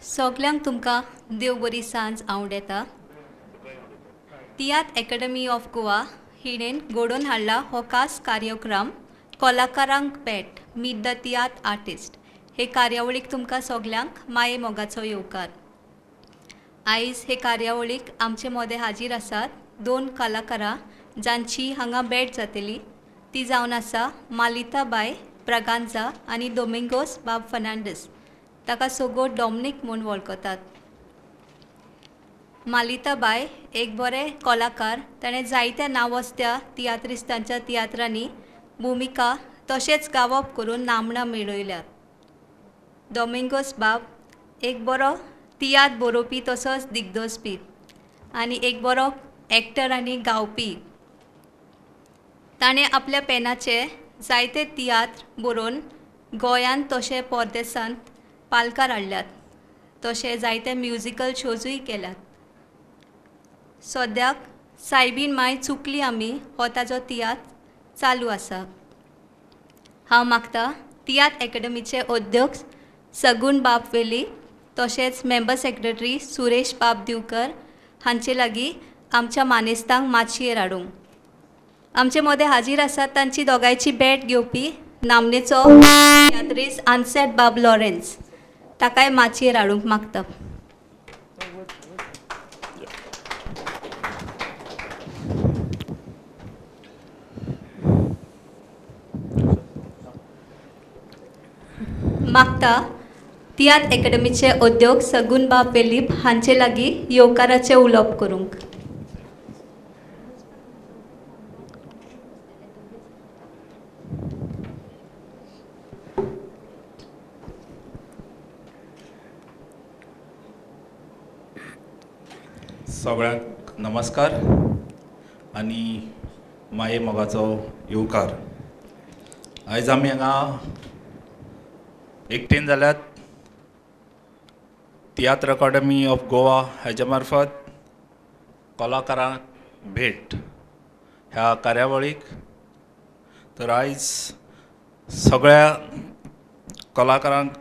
सगल्यांक तुमकां देव बरी सांज आवडेता. तियात्र अकॅडमी ऑफ गोवा हिणेन घडोवन हाडला हो खास कार्यक्रम कलाकारांक भेट मीट द तियात्र आर्टिस्ट. हे कार्यावळीक तुमकां सगल्यांक माये मोगाचो येवकार. आयज हे कार्यावळीक आमचे मदें हाजीर आसात दोन कलाकारां जांची हांगा भेट जातली. ती जावन आसा मालिता बाय ब्रागांझा आनी डोमिंगोस बाब फर्नांडीस. ताका सोगो डॉमिनिक म्हूण वळखतात. मालिता बाय एक बरे कलाकार. ताणें जायत्या नांवस्त्या तियात्रिस्तांच्या तियात्रांनी भुमिका तशेंच गावप करून नामणां मेळयल्यात. डोमिंगोस बाब एक बरो तियात्र बरोवपी तसोच दिग्दर्शपी आनी एक बरो एक्टर आनी गावपी. ताणें आपल्या पेनाचे जायते तियात्र बरोवन गोंयांत तशें परदेसांत पालकार हाडल्यात. तशें जायते म्युजिकल शोजूय केल्यात. सद्याक सायबीण माय चुकली आमी हो ताजो तियात्र चालू आसा. हांव मागतां तियात्र अकॅडमीचे अध्यक्ष सगूण बाब वेली तशेंच मेंबर सेक्रेटरी सुरेश बाब दिवकर हांचे लागीं आमच्या मानेस्तांक माचयेर हाडूंक. आमचे मदें हाजीर आसात तांची दोगांयची भेट घेवपी नामनेचो तियात्रीस्ट आन्सेट बाब लॉरेन्स. ताकाय माचयेर हाडूंक मागता. मागता तियात्र अकॅडमीचे अध्यक्ष सगूण बाब वेलीप हांचे लागीं येवकाराचें उलोवप करूंक. सगळ्यांक नमस्कार आनी माये मोगाचो येवकार. आयज आमी हांगा एकटेन जाल्यात तियात्र अकादेमी ऑफ गोवा हाच्या मार्फत कलाकारांक भेट ह्या कार्यावळीक. तर आयज सगळ्या कलाकारांक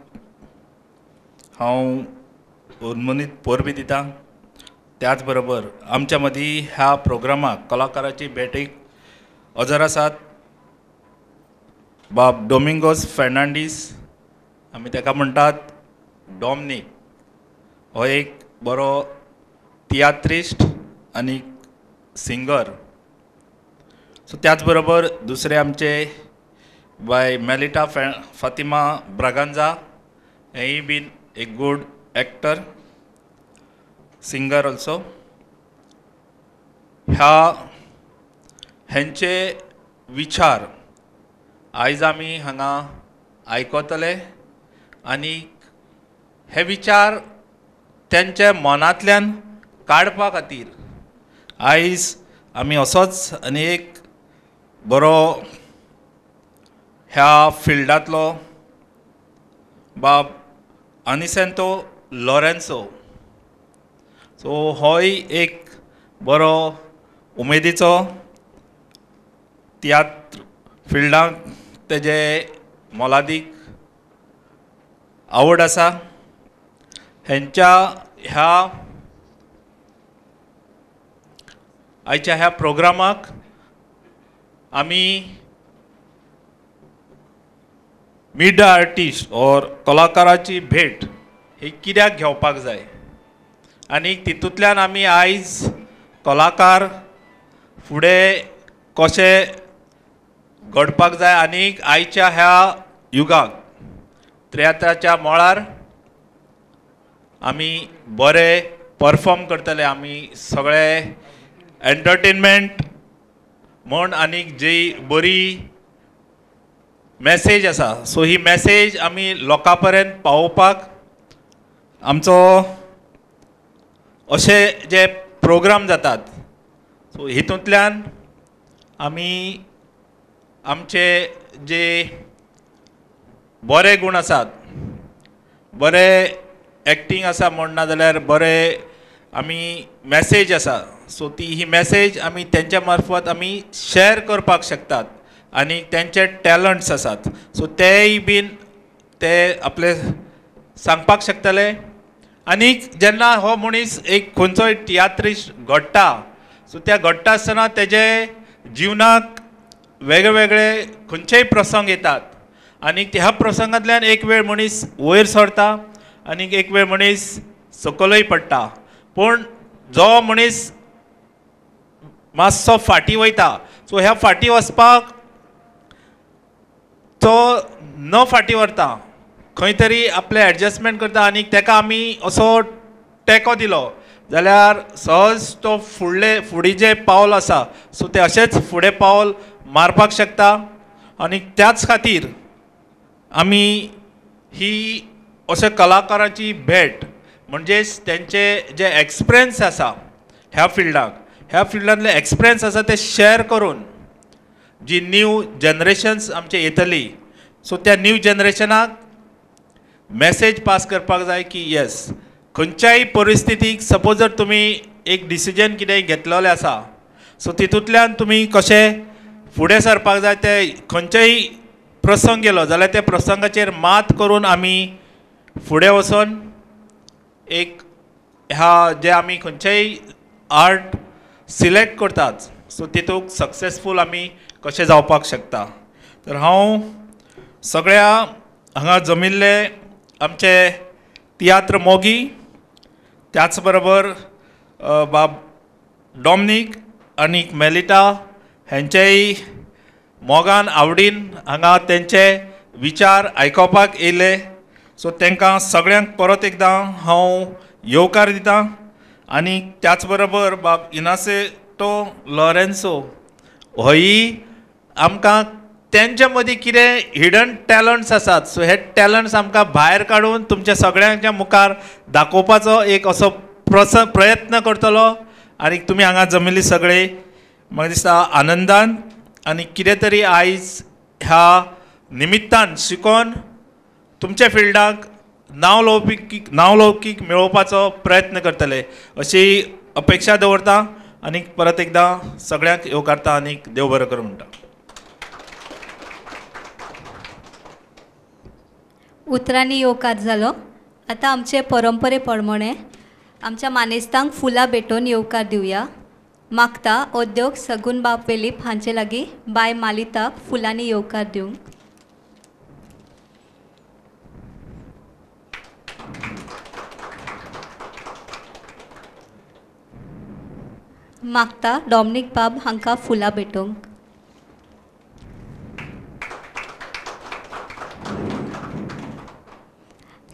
हांव उर्मनीत परबी दितां. त्याच बरोबर आमच्या मदीं ह्या प्रोग्रामाक कलाकाराची भेटीक हजर आसात बाब डोमिंगोस फर्नांडीस. आमी ताका म्हणटात डॉमनीक. हो एक बरो तियात्रिस्ट आनी सिंगर. सो त्याच बरोबर दुसरे आमचे बाय मेलिटा फातिमा ब्रागांझा. हेय बीन एक गूड एक्टर सिंगर ऑल्सो. हेंचे विचार आयज आमी हांगा आयकतले आनी हे विचार तेंच्या मनांतल्यान काडपा खातीर आयज आमी असोच आनी एक बरो ह्या फिल्डांतलो बाब आनिसेंतो लॉरेन्सो. सो होय एक बरो उमेदीचो तियात्र फिल्डांत तेजे मोलादीक आवड आसा. हेंच्या आयच्या ह्या प्रोग्रामाक आमी मीट द आर्टिस्ट ऑर कलाकाराची भेट ही कित्याक घेवपाक जाय आनी तितूंतल्यान आमी आयज कलाकार फुडें कशें घडपाक जाय आनीक आयच्या ह्या युगाक तियात्राच्या मळार आमी बरे परफॉर्म करतले. आमी सगळे एंटरटेनमेंट म्हण आनीक जी बरी मॅसेज आसा सो ही मॅसेज आमी लोकां पर्यंत पावोवपाक आमचो अशे जे प्रोग्राम जातात सो हितूंतल्यान आमी आमचे जे बरे गूण आसात, बरे एक्टींग आसा म्हण ना जाल्यार बरे आमी मॅसेज आसा सो ती ही मॅसेज आमी तेंच्या मार्फत आमी शेअर करपाक शकतात. आनी तेंचे टॅलंट्स आसात सो तेय बीन ते आपले सांगपाक शकतले आनीक जेन्ना हो मनीस एक खंयचोय तियात्रिस्ट घडटा सो त्या घडटा आसतना तेजे जिवनाक वेगळे वेगळे खंयचेय प्रसंग येतात आनी ह्या प्रसंगांतल्यान एक वेळ मनीस वयर सरता आनीक एक वेळ मनीस सकलय पडटा. पूण जो मनीस मातसो फाटीं वयता सो ह्या फाटीं वचपाक तो न फाटीं व्हरता खंय तरी आपले एडजस्टमेंट करता आनीक ताका आमी असो तेंको दिलो जाल्यार सहज तो फुडें जे पावल आसा सो ते अशेंच फुडें पावल मारपाक शकता. आनी त्याच खातीर आमी ही अशा कलाकारांची भेट म्हणजेच तेंचे जे एक्सपिरियन्स आसा ह्या फिल्डांतले एक्सपिरियन्स आसा ते शेअर करून जी न्यू जनरेशन्स आमचे येतली सो त्या न्यू जनरेशनाक मॅसेज पास करपाक जाय की येस खंयच्याय परिस्थितीक सपोज जर तुमी एक डिसिजन कितेंय घेतलेलें आसा सो तितूंतल्यान तुमी कशें फुडें सरपाक जाय ते खंयचेय प्रसंग गेलो जाल्यार त्या प्रसंगाचेर मात करून आमी फुडें वचून एक ह्या जे आमी खंयचेय आर्ट सिलेक्ट करतात सो तितूंत सक्सेसफूल आमी कशें जावपाक शकता. तर हांव सगळ्या हांगा जमिल्ले आमचे तियात्र मोगी त्याच बरोबर बाब डॉमनीक आनीक मेलिटा हेंचेय मोगान आवडीन हांगा तेंचे विचार आयकोपाक येयले सो तांकां सगळ्यांक परत एकदां हांव येवकार दितां. आनी त्याच बरोबर बाब इनासेटो लॉरेन्सो होय आमकां तेंच्या मदीं कितें हिडन टॅलंट्स आसात सो हे टॅलंट्स आमकां भायर काडून तुमच्या सगळ्यांच्या मुखार दाखोवपाचो एक असो प्रयत्न करतलो. आनी तुमी हांगा जमिल्ली सगळे म्हाका दिसता आनंदान आनी कितें तरी आयज ह्या निमित्तान शिकोन तुमच्या फिल्डाक नावलौकीक मेळोवपाचो प्रयत्न करतले अशी अपेक्षा दवरता. आनीक परत एकदां सगळ्यांक येवकारता आनीक देव बरें करूं म्हणटा. उतरांनी येवकार जालो. आतां आमचे परंपरे प्रमाणे आमच्या मानेस्तांक फुलां भेटोवन येवकार दिवया. मागता उद्योग सगून बाब वेलीप हांचे लागीं बाय मालिताक फुलांनी येवकार दिवंक. मागता डॉमनीक बाब हांकां फुलां भेटोवंक.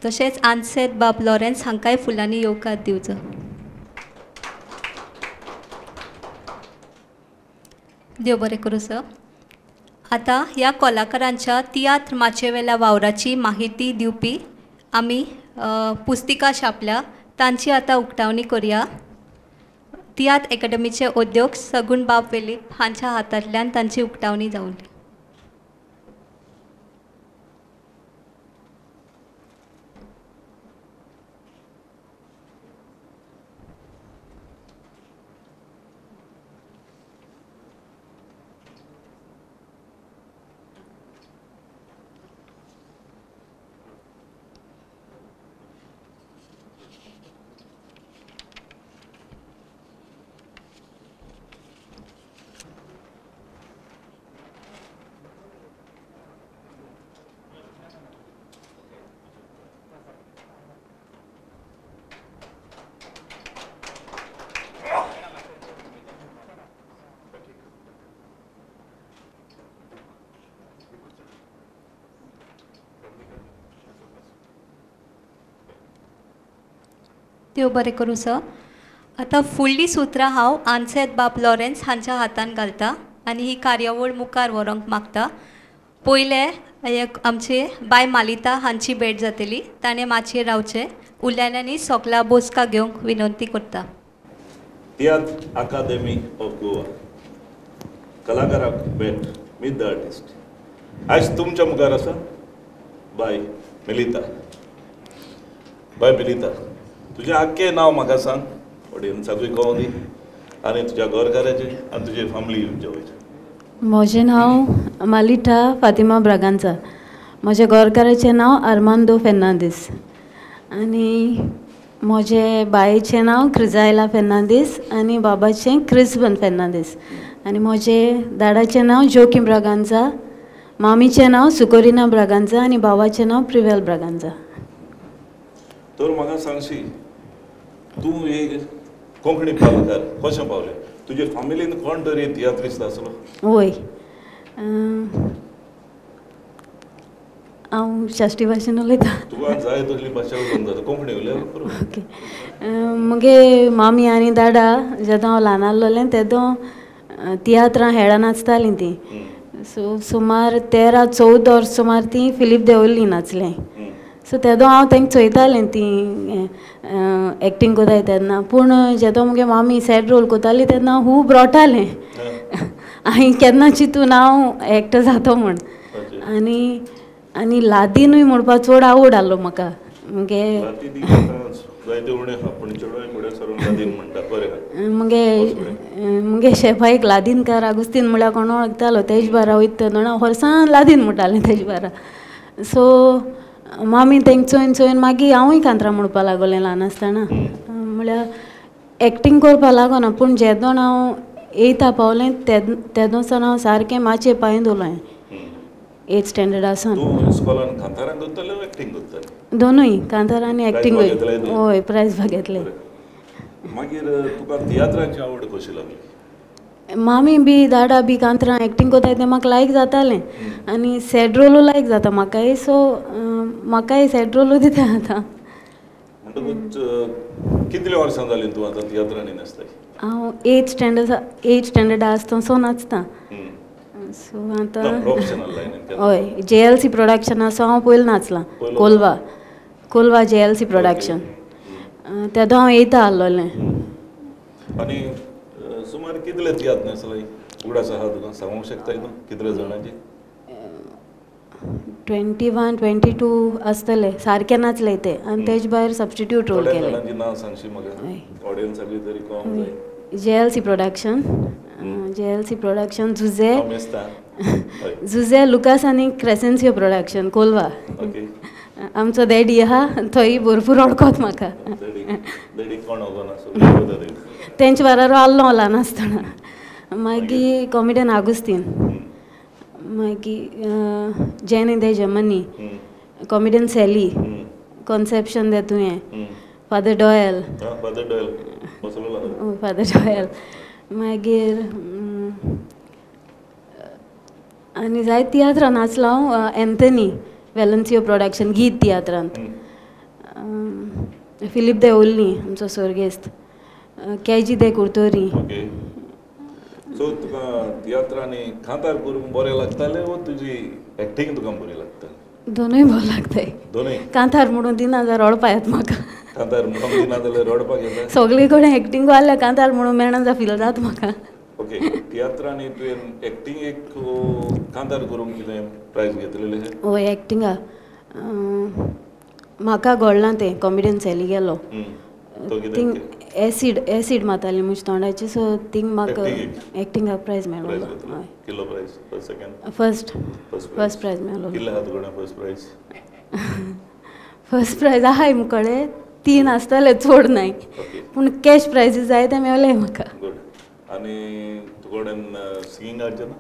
तशेंच आनसेत बाब लॉरेन्स हांकांय फुलांनी येवकार दिवचो. देव बरें करूं सर. आतां ह्या कलाकारांच्या तियात्र माचयेवेल्या वावराची माहिती दिवपी आमी पुस्तिका छापल्या तांची आतां उक्तावणी करया. तियात्र अकादमीचे अध्यक्ष सगूण बाब वेलीप हांच्या हातांतल्यान तांची उक्तावणी जावली. देव बरें करूं सर. आतां फुडलीं सुत्रां हांव आनसेत बाब लॉरेन्स हांच्या हातान घालता आनी ही कार्यावळ मुखार व्हरोंक मागता. पयले आमचे बाय मालिता हांची भेट जातली. ताणें माचयेर रावचें. उरलेल्यांनी सोगला बसका घेवंक विनंती करता. तियात्र अकादेमी ऑफ गोवा कलाकाराक भेट मीट द आर्टिस्ट. आयज तुमच्या मुखार आसा बाय मेलिता. बाय मेलिता, तुजें आख्खें नांव म्हाका सांग, ऑडियन्साकूय कळोवन दी आनी तुज्या घरकाराचें आनी तुजे फॅमिली वयचें. म्हजें नांव मालिटा फातिमा ब्रागांचा. म्हज्या घरकाराचें नांव आर्मांदो फेर्नांदीस. आनी म्हजे बायेचें नांव क्रिजायला फेर्नांदीस आनी बाबाचें क्रिस्बन फेर्नांदीस आनी म्हजे दाडाचें नांव जोकीम ब्रागांजा, मामीचें नांव सुकोरिना ब्रागांजा आनी बाबाचें नांव प्रिवेल ब्रागांजा. तर म्हाका सांगशी तूं एक कोंकणी पालकार कशें पावलें? तुजे फॅमिलीन कोण तरी तियात्रिस्ट आसलो? वय हांव शाश्टी भाशेन उलयतां. तुका जाय तसली भाशा उलोवंक जाता, कोंकणी उलयल्यार पुरो. ओके. मुगे मामी आनी दादा जेदो हांव ल्हान आसलोलें तेदो तियात्रां हेळां नाचतालीं तीं. सो सुमार 13-14 वर्स सुमार तीं फिलीप देवोल्ली नाचलें. सो तेदो हांव तेंक चोयतालें तीं एक्टींग कोताय तेन्ना. पूण जेदो मुगे मामी सॅड रोल कोताली तेन्ना हांव खूब रोटालें. हांवें केन्ना चिंतून हांव एक्टर जातो म्हूण. आनी लादीनूय म्हणपाक चड आवड आहलो म्हाका. मुगे जायते उणें आहा पूण चेडवां फुडें सरून लादीन म्हणटा, बरें आहा. मुगे शेफाईक लादीनकार आगुस्तीन म्हळ्यार कोण वळखतालो, तेज बारा वयता तेन्ना वर्सान लादीन म्हणटालें तेज बारा. सो मामी तेंक चोयन चोयन मागीर हांवूय कांतरां म्हणपा लागोलें ल्हान आसतना. म्हळ्यार एक्टींग करपा लागोना पूण जेदोन हांव 8 पावलें तेदोसान हांव सारकें माचये पांय दवरलें. 8th स्टँडर्डा सावन. तूं इस्कॉलान कांतारां करतालें वा एक्टींग करतालें? दोनूय कांतारां आनी एक्टींगूय. हय, प्रायज भाग घेतलें. मागीर तुका तियात्राची आवड कशी लागली? मामी बी दादा बी कांतरां एक्टींग कोताय तें म्हाका लायक जातालें आनी सॅड रोलू लायक जाता म्हाकाय. सो म्हाकाय सॅड रोलू दिता आतां. म्हणटकूच कितल्या वर्सां जालीं तूं आतां तियात्रांनी नाचताय? हांव 8th स्टँडर्डा आसतना सो नाचतां. सो आतां प्रोफेशनल लायनीन? हय, JLC प्रोडक्शनाचो हांव पयलीं नाचलां. Colva JLC production. तेदो हांव 8 आहलोलें. आनी सुमार कितले तियात्र नाचलाय? उगडास आहा तुका सांगूंक शकताय तूं कितले जाणांची? 21-22 आसतले सारके नाचले ते आनी तेज भायर सबस्टिट्यूट रोल केले. जाणांची नांव सांगशी म्हाका, ऑडियन्साकूय तरी कळोंक जाय. JLC प्रोडक्शन जुझे लुकास आनी क्रेसेन्सियो प्रोडक्शन कोलवा. आमचो डॅडी आहा थंय भरपूर ओळखोत म्हाका. तेंचे बाराबर आसलो ल्हान आसतना. मागीर कॉमिडियन आगुस्तीन, मागीर Jane in the Germany, comedian Sally, Conception दे तुवें, फादर डॉयल. मागीर आनी जायत तियात्रां नाचलो हांव. एंथनी वेलन्सियो प्रोडक्शन गीत तियात्रांत. फिलीप देवोल्ली आमचो सर्गेस्त. केजी दे कुर्तोरी. सो तुका तियात्रांनी कांतार करूंक बरें लागतालें वा तुजी एक्टींग तुका बरी लागताली? दोनूय बरें लागताय. दोनूय? कांतार म्हणून दिना जाल्यार रडपा येता म्हाका. कांतार म्हणून दिना जाल्यार रडपाक येता? सगळे कडेन एक्टींग जाल्यार कांतार म्हणून मेळना जा फील जाता म्हाका. ओके. तियात्रांनी तुवें एक्टींग एक कांतार करूंक कितें प्रायज घेतलेलें? हय, एक्टिंगा म्हाका घडलां तें कॉमिडियन सॅली गेलो. थिंग एसीड मारताली म्हज्या तोंडाची. सो थिंग म्हाका एक्टिंगाक प्रायज मेळ्ळो. किलो prize? First second? First prize मेळ्ळो. कितले आहा तुकडे फर्स्ट प्रायज? फर्स्ट प्रायज आहाय मुकडे 3 आसतले, चड नाय. पूण कॅश प्रायजीस जाय ते मेळ्ळे म्हाका. गुड. आनी तुकोडेन सिंगिंगाचें ना?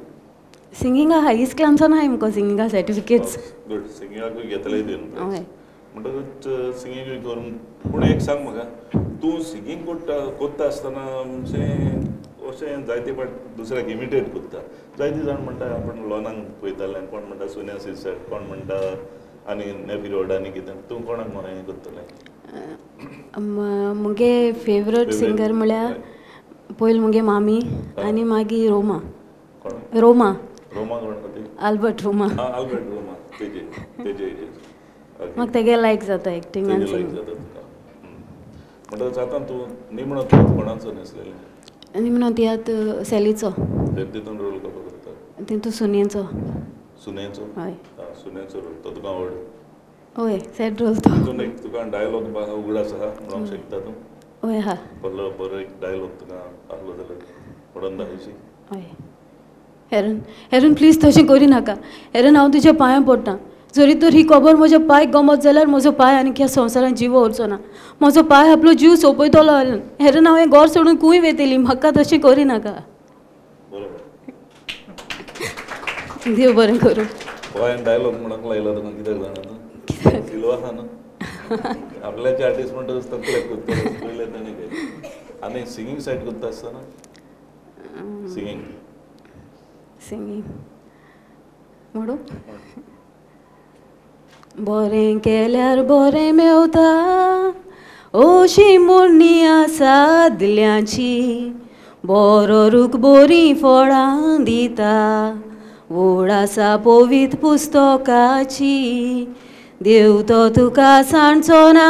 सिंगिंग आहा इस्कलांचो नाय मुको सिंगिंगा सर्टिफिकेट्स. गुड. सिंगिंगाकूय घेतले तुवें? हय. म्हणटकूच सिंगिंगूय करून. पूण एक सांग म्हाका, तूं सिंगींग कोत्ता आसतना म्हणजे अशें जायते फावट दुसऱ्याक इमिटेट कोत्ता. जायतीं जाण म्हणटा आपूण लॉनांक पळयतालें, कोण म्हणटा सुन्या सिरसट, कोण म्हणटा आनी नेफी रोड आनी कितें. तूं कोणाक मरे हें करतलें? मुगे फेवरेट सिंगर म्हळ्यार पयलीं मुगे मामी आनी मागीर रोमा. रोमा कोण? आल्बर्ट रोमा. आल्बर्ट रोमा. तेजे म्हाका तेगे लायक जाता एक्टींग आनी लायक जाता तुका. म्हणटच आतां तूं निमणो कोणाचो न्हेसलेलें? निमणो तियात सॅलीचो. तितून रोल कसो करता? तितून सुनयेचो. सुनेचो? हय. सुनेचो रोल तो तुका आवड? हय, सॅड रोल तो. तितून एक तुका डायलॉग उगडास आहा म्हणूंक शकता तूं? हय आहा. बरो एक डायलॉग तुका आहलो जाल्यार म्हणून दाखयशी? हय. हेरन प्लीज तशें करिनाका. हेरन हांव तुज्या पांयां पडटां. जरी तर ही खबर म्हज्या पांयक गमत जाल्यार म्हजो पांय आनी ह्या संवसारांत जिवो व्हरचो ना. म्हजो पांय आपलो जीव सोंपयतलो हेरेन हांवें घर सोडून खूंय वेतली. म्हाका तशें करिनाका. बरोबर. देव बरें करूं. गोंयान डायलॉग म्हणून लायला तुका कित्याक जाणा फिलो आहा न्हू आपल्याचे आर्टिस्ट म्हणटा तकले करता पयले ताणें काय आनी सिंगींग सायड करता आसतना सिंगींग सिंगींग म्हणू बरें केल्यार बरें मेवता अशी मोडणी आसा दिल्यांची बरो रूख बरी फळां दिता व्हड आसा पवित पुस्तकाची देव तो तुका सांडचो ना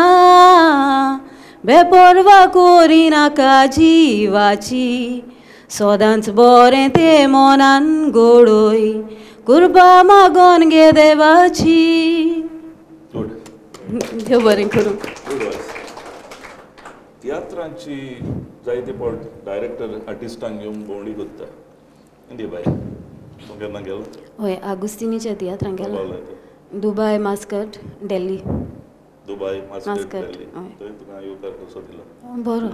बेपरवा करिनाका जिवाची सदांच बरें ते मनान घडोय कृपा मागोन घे देवाची. गुड देव बरें करूं. Good voice. तियात्रांची जायते फावट डायरेक्टर आर्टिस्टांक घेवन भोंवडी करता इंदी बाय तूं केन्ना गेलो? हय आगुस्तिनीच्या तियात्रांक गेला. पावला Dubai mascot Delhi. Dubai mascot mascot, Delhi हय. थंय तुका येवकार कसो दिलो? बरो.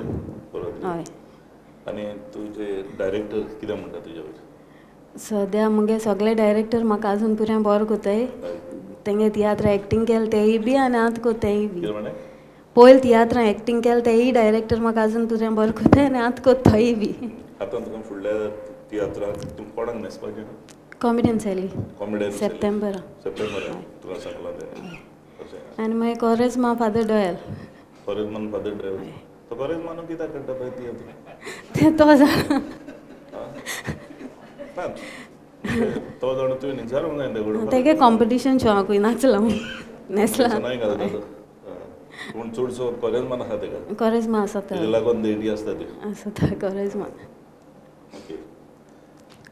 बरो दिलो. हय आनी तुजे डायरेक्टर कितें म्हणटा तुजे वयर? सद्या मुगे सगळे डायरेक्टर म्हाका आजून पुऱ्या बरो कोताय. तेंगे तियात्र एक्टींग केलें तेय बी आनी आतां कोताय बी. कितें म्हणे? पयलीं तियात्रां एक्टींग केलें तेय डायरेक्टर म्हाका आजून पुऱ्या बरो कोताय आनी आतां कोत्ताय बी. आतां तुका फुडल्या तियात्राक तुका कोणाक न्हेसपाचें? कॉमेडियन चली कॉमेडियन सप्टेंबरा. सप्टेंबरा तुका सांगलां तें आनी मागीर कोरेजमा फादर डॉयल. कोरेजमान फादर ड्रायव्हर तो कोरेजमान कित्याक करता पळय तियात्र? तें तो जाणा. ना तो जाण तुवें विचारूंक जाय तें तेगे कॉम्पिटिशन शो हांव खंय नाचला न्हेसला. नाही घालता तो पूण चडसो कोरेजमान आसा तेका कोरेजमा आसा तेजे लागून देडी आसता त्यो. आसा कोरेजमा. ओके.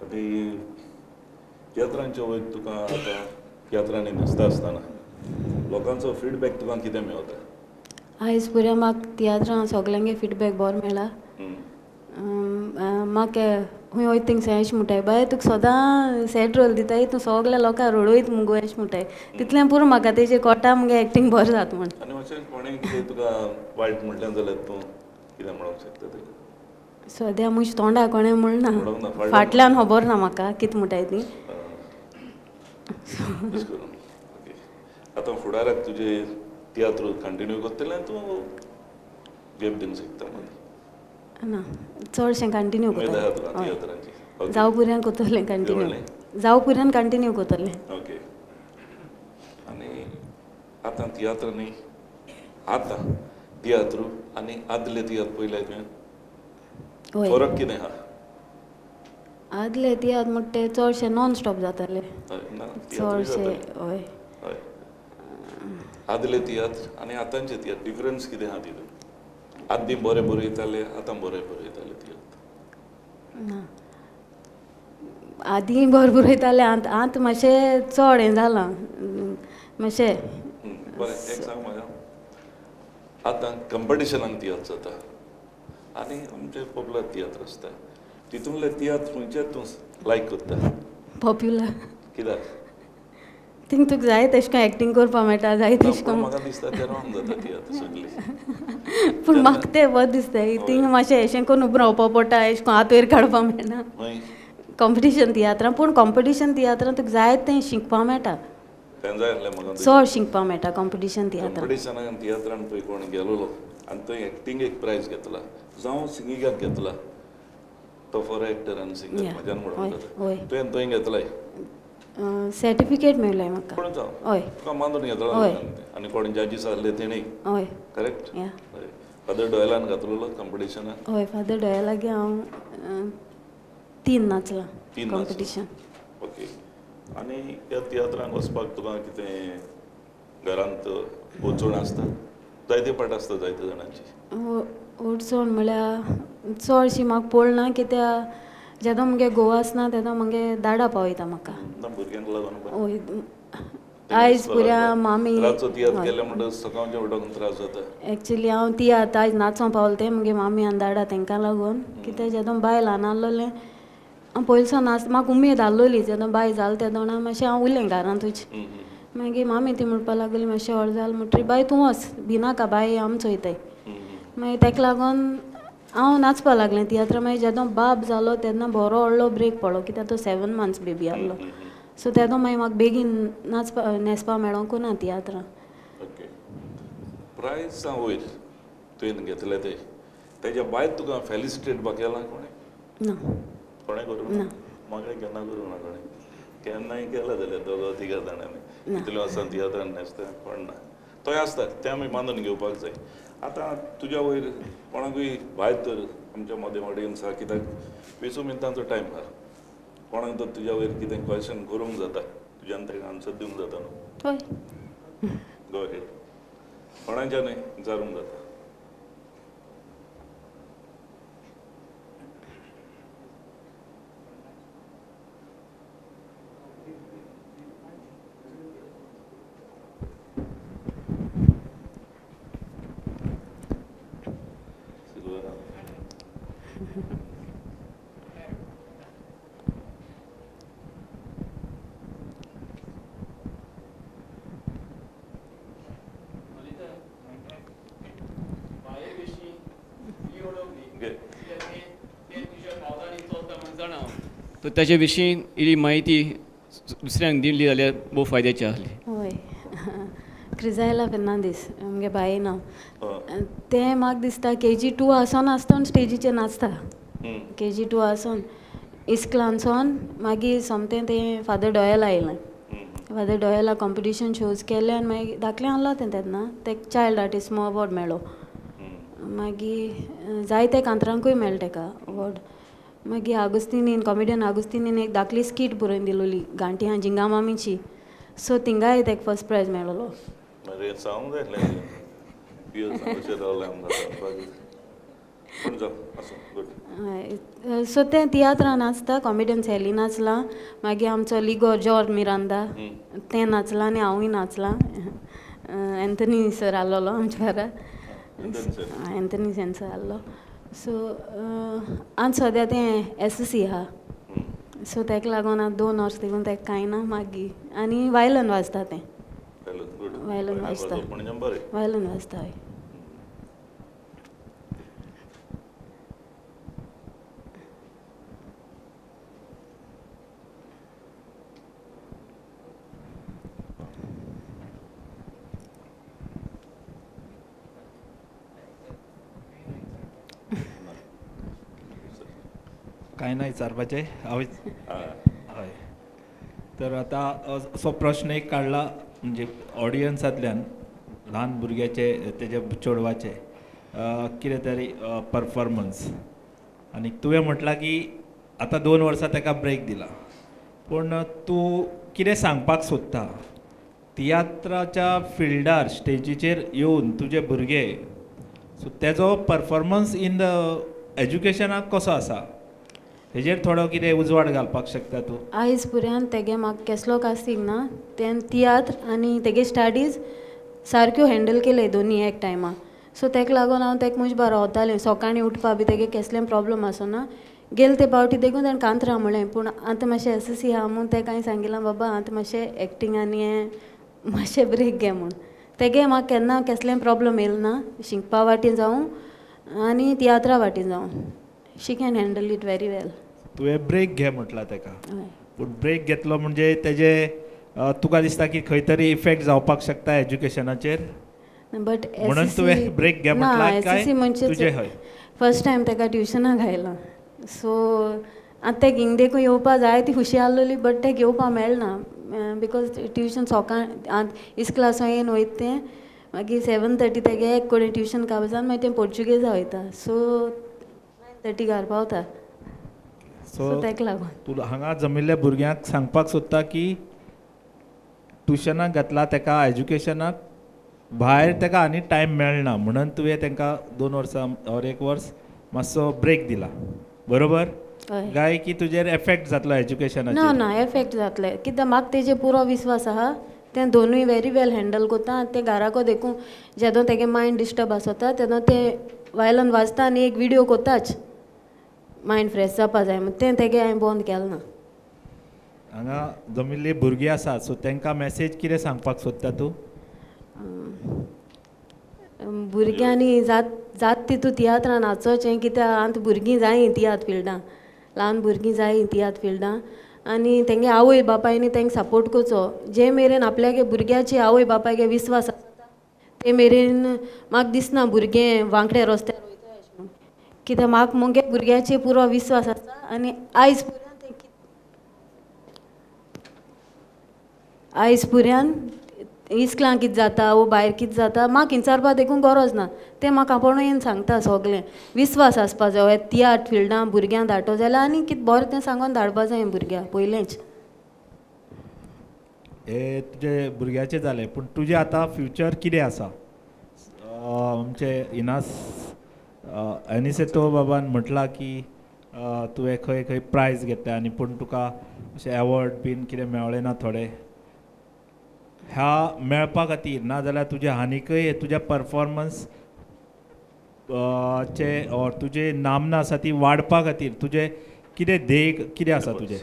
आनी तियात्रांच्या वयर तुका आतां तियात्रांनी न्हेसता आसतना लोकांचो फिडबॅक तुका कितें मेळटा? आयज पुऱ्या म्हाका तियात्रां सगल्यांगे फिडबॅक बरो मेळ्ळा. म्हाका खंय वयता थिंगसर एश म्हणटाय बाय तुका सदां सॅड रोल दिताय तूं सगल्या लोकांक रडोयत मुगो एश म्हणटाय तितलें पुरो म्हाका तेजे कोटा मुगे एक्टींग बरो जाता म्हण. आनी मातशें कोणें कितें तुका वायट म्हटलें जाल्यार तूं कितें म्हणूंक शकता तेका? सद्या म्हज्या तोंडा कोणें म्हणूंक ना, म्हणना फाटल्यान फाटल्यान खबर ना म्हाका कितें म्हणटाय ती. तशें करून ओके. आतां फुडाराक तुजें तियात्र कंटिन्यू करतलें तूं गॅप दिवंक शकता मदीं? ना चडशें कंटिन्यू उमेद आहा तुका करतलें. तियात्रांची? ओके. जावं पुऱ्यान करतलें कंटिन्यू. जावं पुऱ्यान कंटिन्यू करतलें. ओके. आनी आतां तियात्र न्ही आतां तियात्र आनी आदले तियात्र पयले तुवें हय फरक कितें आहा? आदले तियात्र म्हणटा ते चडशे नॉन स्टॉप जाताले ना चडशे. हय हय. आदले तियात्र आनी आतांचे तियात्र डिफरन्स कितें आहा तितून? आदीं बरें बरयताले आतां बरें बरयताले तियात्र? ना आदीं बरें बरयताले आतां मातशें चड हें जालां मातशें. बरें एक सांग म्हाका आतां कंपिटिशनाक तियात्र जाता आनी आमचे पॉप्युलर तियात्र आसता तितूंतले तियात्र खंयचे तूं लायक करता? पॉप्युलर कित्याक? थिंग तुका जाय तशें करून एक्टींग करपा मेळटा जाय तशें करून. म्हाका दिसता ते रॉंग जाता तियात्र सगळी. पूण म्हाका तें बरें दिसता थिंग मातशें अशें करून उबो रावपा पडटा अशें करून हात वयर काडपा मेळना. कॉम्पिटिशन तियात्रां पूण कॉम्पिटिशन तियात्रां तुका जाय तें शिकपा मेळटा. तें जाय आसलें म्हाका चड शिकपा मेळटा कॉम्पिटिशन तियात्रां. कॉम्पिटिशनाक तियात्रान पळय कोण गेलोलो आनी थंय एक्टिंगेक प्रायज घेतला जावं सिंगिंगाक घेतला तो फॉर एक्टर आनी सिंगर म्हाज्यान म्हणून जाता तुवें थंय घेतलाय सर्टिफिकेट मेळ्ळें म्हाका. कोण जावं हय तुका मानून घेतला आनी कोण जजीस आसले तेणी हय करेक्ट? फादर डॉयलान घातलेलो कॉम्पिटिशनाक? हय फादर डॉयलागे हांव 3 नाचलां कॉम्पिटिशन. ओके. आनी ह्या तियात्रांक वचपाक तुका कितें घरांत वचून आसता? जायते पाट आसता जायते जाणांची? वचून म्हळ्यार चडशी म्हाका पडना कित्याक जेदो मुगे घोव आसना तेदो मुगे दाडा पावयता म्हाका. भुरग्यांक लागून हय आयज पुऱ्या मामी रातचो तियात्र केले म्हणटच सकाळच्या उठोंक त्रास जाता. एक्चुली हांव तियात्र आयज नाचों पावलें तें मुगे मामी आनी दाडा तेंकां लागून कित्याक जेदो बाय ल्हान आसलोलें हांव पयलींसान म्हाका उमेद आहलोली जेदो बाय जालें तेदो मातशें हांव उरलें घरांतूच मागीर मामी ती म्हणपा लागली मातशें व्हड जाल म्हणटरी बाय तूं वच भिनाका बाय आमी चोयताय मागीर ताका लागून हांव नाचपा लागलें तियात्र मागीर जेदो बाब जालो तेन्ना बरो व्हडलो ब्रेक पडलो कित्याक तो 7 months बेबी आहलो सो तेदो मागीर म्हाका बेगीन नाचपा न्हेसपा मेळोंकू ना तियात्रां ओके प्रायज वयर तुवें घेतले ते तेज्या भायर तुका फेलिसिटेट बा केला कोणें ना कोणें करूं ना म्हाका केन्ना करूं ना कोणें केन्नाय केला जाल्यार दोगो तिगा जाणांनी कितले वर्सां तियात्रान न्हेसता कोण ना तोय आसता तें आमी मानून घेवपाक जाय आतां तुज्या वयर कोणाकूय भायर तर आमच्या मदें ऑडियन्स आहा कित्याक 20 मिनटांचो टायम आहा कोणाक तर तुज्या वयर कितें क्वेश्चन करूंक जाता तुज्यान ताका आन्सर दिवंक जाता न्हू हय गो हेड कोणाच्यानय विचारूंक जाता तर त्याच्या विशीं इल्ली म्हायती दुसऱ्यांक दिली जाल्यार भोव फायद्याची आहली हय क्रिजायला फेर्नांदीस आमगे बाये नांव तें म्हाका दिसता KG2 आसोन आसतना स्टेजीचेर नाचता KG2 आसोन इस्कलानसोन मागीर सोमतें तें फादर डॉयल आयलें फादर डॉयला कॉम्पिटिशन शोज केले आनी मागीर धाकलें आहलो तें तेन्ना तेका चायल्ड आर्टिस्ट अवॉर्ड मेळ्ळो मागीर जायते कांतरांकूय मेळ्ळें तेका अवॉर्ड मागीर आगोस्तिनीन कॉमेडियन आगोस्तिनीन एक धाकली स्कीट बरोवन दिलोली गांठी आहा जिंगा मामीची सो थिंगाय तेका फर्स्ट प्रायज मेळ्ळो अरे सांगूंक जाय आसलें पियो सांगूचे रावलें आमकां पूण जावं आसूं गूड सो तें तियात्रां नाचता कॉमेडियन सेली नाचलां मागीर आमचो लिगो जॉर्ज मिरांदा तें नाचलां आनी हांवूय नाचलां एंथनी सर आहलोलो आमच्या बारा एंथनी सेन्सर आहलो सो आनी सद्या तें SSC आहा सो तेका लागून आतां 2 वर्स देखून तेका कांय ना मागीर आनी वायलन वाजता तें वायलन वाजता वायलन वाजता हय कांय ना विचारपाचें हांव हय तर आतां असो प्रश्न एक काडला म्हणजे ऑडियन्सांतल्यान ल्हान भुरग्याचे तेजे चेडवाचे कितें तरी परफॉर्मन्स आनी तुवें म्हटलां की आतां 2 वर्सां ताका ब्रेक दिला पूण तूं कितें सांगपाक सोदता तियात्राच्या फिल्डार स्टेजीचेर येवन तुजे भुरगे सो तेजो परफॉर्मन्स इन द एज्युकेशनाक कसो आसा हेजेर थोडो कितें उजवाड घालपाक शकता तूं आयज पर्यंत तेगे म्हाका कसलो कास्तीक ना तें तियात्र आनी तेगे स्टडीज सारक्यो हँडल केले दोनी एक टायमा सो तेका लागून हांव तेका मुज बारा रावतालें सकाळीं उठपा बी तेगे कसलें प्रॉब्लम आसना गेल ते पावटी देखून ताणें कांतरां म्हणलें पूण आतां मातशें SSC आहा म्हूण तें कांय सांगिलां बाबा आतां मातशें एक्टींग आनी हें मातशें ब्रेक घे म्हूण तेगे म्हाका केन्ना कसलें प्रॉब्लम येल ना शिकपा वाटेन जावं आनी तियात्रा वाटेन जावं शी कॅन हँडल इट वेरी वेल तुवें ब्रेक घे म्हटला तेका पूण ब्रेक घेतलो म्हणजे तेजे तुका दिसता की खंय तरी इफेक्ट जावपाक शकता एज्युकेशनाचेर बट म्हणून तुवें ब्रेक घे म्हटला काय तुजे हय फर्स्ट टायम तेका ट्युशनाक घायला सो आतां तेका इंगदेकूय येवपा जाय ती खुशी आहलोली बट तेका येवपा मेळना बिकॉज ट्युशन सकाळ इस्कलासो येवन वयता तें मागीर 7:30 तेगे एक कोणें ट्युशन काबाजान मागीर तें पोर्चुगेजा वयता सो 9:30 घरा पावता सो तेका लागून तूं हांगा जमिल्ल्या भुरग्यांक सांगपाक सोदता की ट्युशनाक घातला तेका एज्युकेशनाक भायर तेका आनी टायम मेळना म्हणून तुवें तेंकां 2 वर्सां ऑर 1 वर्स मातसो ब्रेक दिला बरोबर काय की तुजेर एफेक्ट जातलो एज्युकेशनाचेर ना ना एफेक्ट जातले कित्याक म्हाका तेजेर पुरो विश्वास आहा तें दोनूय वेरी वेल हँडल कोता आनी तें घराको देखून जेदो तेगे मायंड डिस्टर्ब आसता तेन्ना तें वायलन वाजता आनी एक विडियो कोताच मायंड फ्रेश जावपा जाय तें तेगे हांवें बंद केलें ना हांगा जमिल्ली भुरगीं आसा सो तांकां मॅसेज कितें सांगपाक सोदता तूं? भुरग्यांनी जात तितू तियात्रान नाचोचें कित्याक आतां भुरगीं जायी तियात्र फिल्डां, ल्हान भुरगीं जायी तियात्र फिल्डां आनी तेंगे आवय बापायनी तांकां सपोर्ट करचो. जे मेरेन आपल्यागे भुरग्याचे आवय बापायगे विस्वास आसा ते मेरेन म्हाका दिसना भुरगें वांकडे रस्त्यार वयता अशें म्हणून. कित्याक म्हाका मुगे भुरग्याचेर पुरो विस्वास आसा आनी आयज पुऱ्यान इस्कलां कितें जाता वो भायर कितें जाता म्हाका विचारपा देखून गरज ना. तें म्हाका आपणूय सांगता सगलें. विस्वास आसपा जाय तियात्र फिल्डां भुरग्यांक धाडटो जाल्यार आनी कितें बरें तें सांगून धाडपा जाय भुरग्यांक पयलेंच. हे तुजे भुरग्याचें जालें पूण तुजें आतां फ्युचर कितें आसा? आमचे इनास एनिसेतो बाबान म्हटलां की तुवें खंय खंय प्रायज घेतल्या आनी पूण तुका अशें एवॉर्ड बीन कितें मेळ्ळें ना थोडे. ह्या मेळपा खातीर नाजाल्यार तुज्या आनीकय तुज्या परफॉर्मन्स चे ऑर तुजे नामना आसा ती वाडपा खातीर तुजें कितें ध्येय कितें आसा तुजें?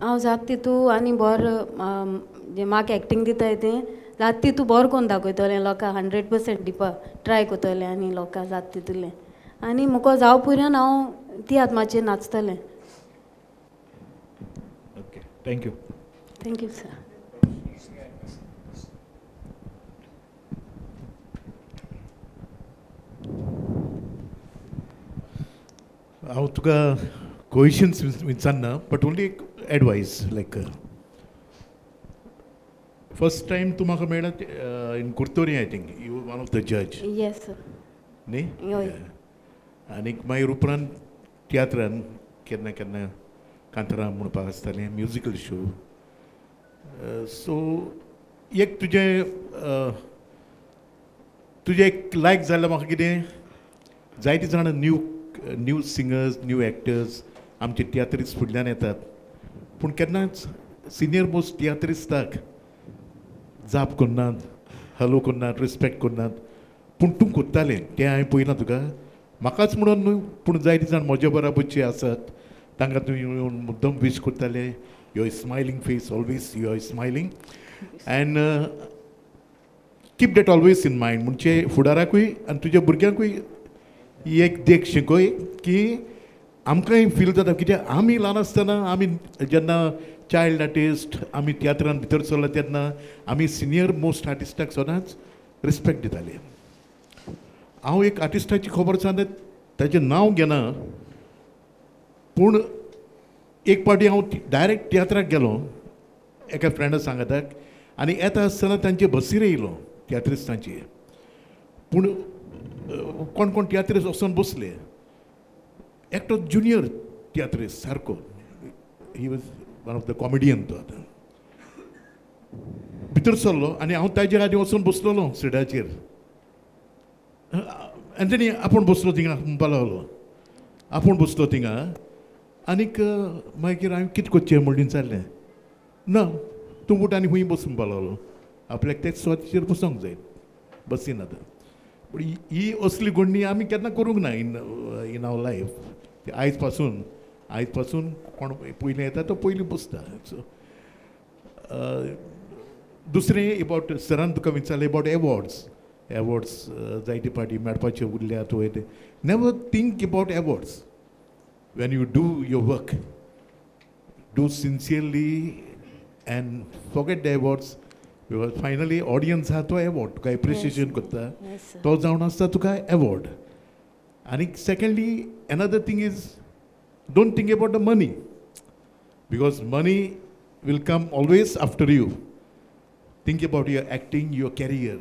हांव जाता तितू आनी बरें जें म्हाका एक्टींग दिताय तें जाता तितू बरें कोन्न दाखयतलें लोकांक 100% दिवपा ट्राय करतलें आनी लोकांक जाता तितूलें आनी मुको जाव पर्यंत हांव तियात्र माचयेर नाचतलें. Okay thank you. Thank you sir. हांव तुका क्वेश्चन्स विचारना बट ओन्ली एक एडवायस लायक फर्स्ट टायम तूं म्हाका मेळ्ळा in Curtorim I think you one of the जज येस सर. न्ही हय. आनीक मागीर उपरांत तियात्रान केन्ना केन्ना कांतारां म्हणपाक आसतालें म्युजिकल शो. सो एक तुजें एक लायक जाल्लें म्हाका कितें जायतीं जाणां न्यू सिंगर्स न्यू एक्टर्स आमचे तियात्रिस्ट फुडल्यान येतात पूण केन्नाच सिनियर मोस्ट तियात्रिस्टाक जाप करनात हॅलो करनात रिस्पेक्ट करनात पूण तूं कोत्तालें तें हांवें पळयलां तुका. म्हाकाच म्हणून न्हू पूण जायतीं जाण म्हज्या बराबरची आसात तांकां तूं येवन मुद्दम विश कोत्तालें. Your smiling face always you are smiling and keep that always in mind. म्हणजे फुडाराकूय आनी तुज्या भुरग्यांकूय ही एक देख शिकय की आमकांय फील जाता कित्याक आमी ल्हान आसतना आमी जेन्ना चायल्ड आर्टिस्ट आमी तियात्रान भितर सरले तेन्ना आमी सिनियर मोस्ट आर्टिस्टाक सदांच रिस्पेक्ट दिताले. हांव एक आर्टिस्टाची खबर सांगता ताचें नांव घेना पूण एक पावटी हांव डायरेक्ट तियात्राक गेलो एका फ्रेंडा सांगाताक आनी येता आसतना तांचे बसीर येयलो तियात्रिस्टांचे पूण कोण कोण तियात्रिस्ट वचून बसले. एकटो ज्युनियर तियात्रिस्ट सारको he was one of the comedian तो आतां भितर सरलो आनी हांव ताजे आदी वचून बसलोलो सिडाचेर आनी तेणी आपूण बसलो थिंगा म्हणपा लागलो आपूण बसलो थिंगा आनीक मागीर हांवें कितें करचें म्हणून विचारलें. ना तूं उठ आनी खूंय बस म्हणपा लागलो. आपल्याक ते स्वातीचेर बसोंक जाय बसीन आतां. पूण ही असली गोडणी आमी केन्ना करूंक ना इन आवर लायफ. आयज पासून कोण पयलीं येता तो पयलीं बसता. सो दुसरें अबावट सरान तुका विचारलें अबावट एवॉर्ड्स जायते पाटी मेळपाचे उरल्यात वय ते never think about awards. when you do your work, do sincerely and forget the awards because finally audience ha to award tuka appreciation kotta to jaun asta tuka award. And secondly another thing is don't think about the money because money will come always after you. Think about your acting, your career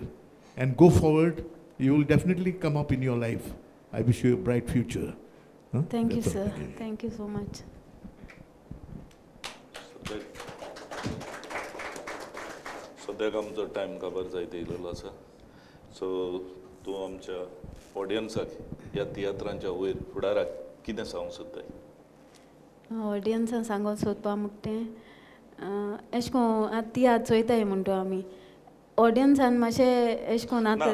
and go forward. You will definitely come up in your life. I wish you a bright future. Thank you, sir. Thank you so much. सद्याक आमचो time काबार जायत येयलेलो आसा. So तूं आमच्या ऑडियन्साक ह्या तियात्रांच्या वयर फुडाराक कितें सांगूंक सोदताय? ऑडियन्सांक सांगूंक सोदपा तें एश कोन आतां तियात्र चोयताय म्हणटो आमी ऑडियन्सान मातशें एश कोन आतां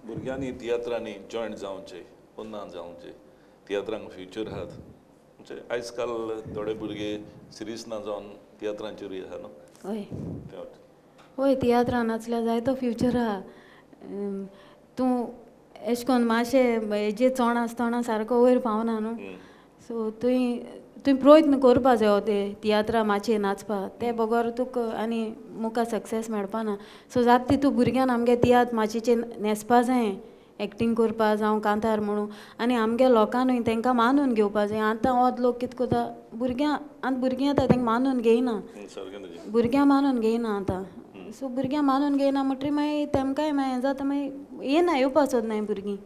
भुरग्यांनी तियात्रांनी जॉयंट जावचें वो ना जावचें. तियात्रांक फ्युचर आहात म्हणजे आयज काल थोडे भुरगे सिरीज ना जावन तियात्रांचेरूय आहा न्हू हय ते वाट. हय तियात्रान नाचल्यार जायतो फ्युचर आहा तूं एश कोन्न मातशें हेजे चोण आसतना सारको वयर पावना न्हू सो तुवें प्रयत्न करपा जायो ते तियात्रा मातशें नाचपा ते बगोर तुका आनी मुखार सक्सेस मेळपाना सो जाता ती तूं भुरग्यान आमगे तियात्र मातशें न्हेसपा जाय एक्टींग करपा जावं कांतार म्हणून आनी आमगे लोकांनूय तांकां मानून घेवपा जाय आतां होद लोक कितें कोता भुरगीं येता तांकां मानून घेयना सारकें तुजें. भुरग्यां मानून घेयना आतां सो भुरग्यां मानून घेयना म्हणटरी मागीर तेमकांय मागीर जाता मागीर येना येवपा सोदनाय भुरगीं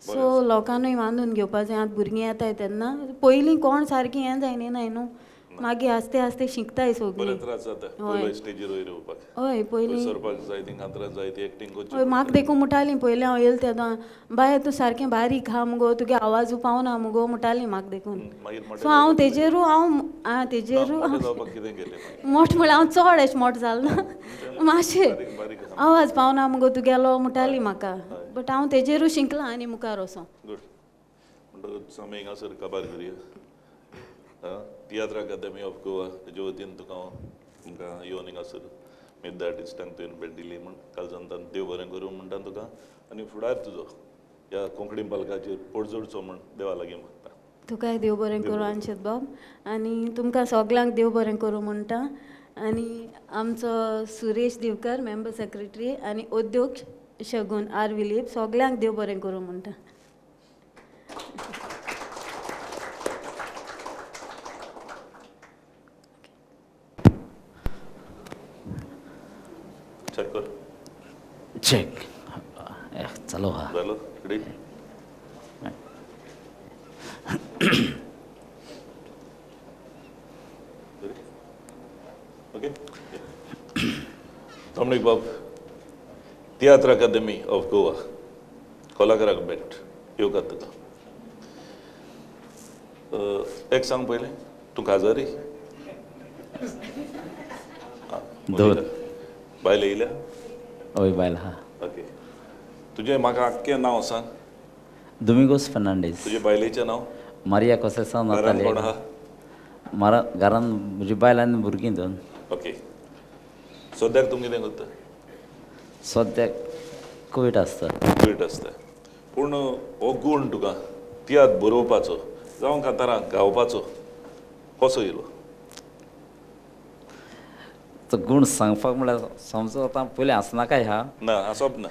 सो लोकांनूय मानून घेवपा जाय आतां भुरगीं येताय तेन्ना पयलीं कोण सारकीं हें जायनाय न्हू मागीर आस्ते आस्ते शिकताय सगळीं बरें त्रास जाता पयलो स्टेजीर वयर येवपाक हय पयलीं सरपाक जाय ती कांतरां जाय ती एक्टींग करची. हय म्हाका देखून म्हणटालीं पयलीं हांव येयलें तेदोन बाय तूं सारकें बारीक आहा मुगो तुगे आवाजू पावना मुगो म्हणटालीं म्हाका देखून मागीर मोठें सो हांव तेजेरू जावपाक कितें केलें मागीर मोठ म्हळ्यार हांव चड एशें मोठ जालें ना मातशें बारीक आवाज पावना मुगो तुगेलो म्हणटाली म्हाका बट हांव तेजेरू शिंकलां आनी मुखार वचों गुड म्हणटकच आमी हिंगासर काबार करुया तियात्र अकादेमी ऑफ गोवा तेजे वतीन तुमकां येवन हिंगासर मेद आर्टिस्टांक तुवें भेट दिली म्हण कालजंतान देव बरें करूं म्हणटा तुका आनी फुडार तुजो ह्या कोंकणी पालकाचेर पोडजोडचो म्हण देवा लागीं मागता. तुकाय देव बरें करूं अंशत बाब आनी तुमकां सगल्यांक देव बरें करूं म्हणटा आनी आमचो सुरेश दिवकर मेंबर सेक्रेटरी आनी अध्यक्ष शगून आर विलीप सगल्यांक देव बरें करूं म्हणटा. चेक कर चेक चलो हा जालो रेडी ओके तामणीक बाब तियात्र अकादेमी ऑफ गोवा कलाकाराक भेट येवकात तुका एक सांग पयलें तूं काजारी दोन बायल येयल्या हय बायल हा ओके तुजें म्हाका आख्खें नांव सांग दोमिंगोस फर्नांडीस तुजे बायलेचें नांव मारिया कोसेसा घरान नाताले कोण आहा मारा घरान म्हजी बायल आनी भुरगीं दोन ओके सद्याक तूं कितें करता सद्याक कोवीड आसता वेट आसता पूण हो गूण तुका तियात्र बरोवपाचो जावं कांतारां गावपाचो कसो येयलो तो गूण सांगपाक म्हळ्यार समजो आतां पयलीं आसनाकाय हा ना आसप ना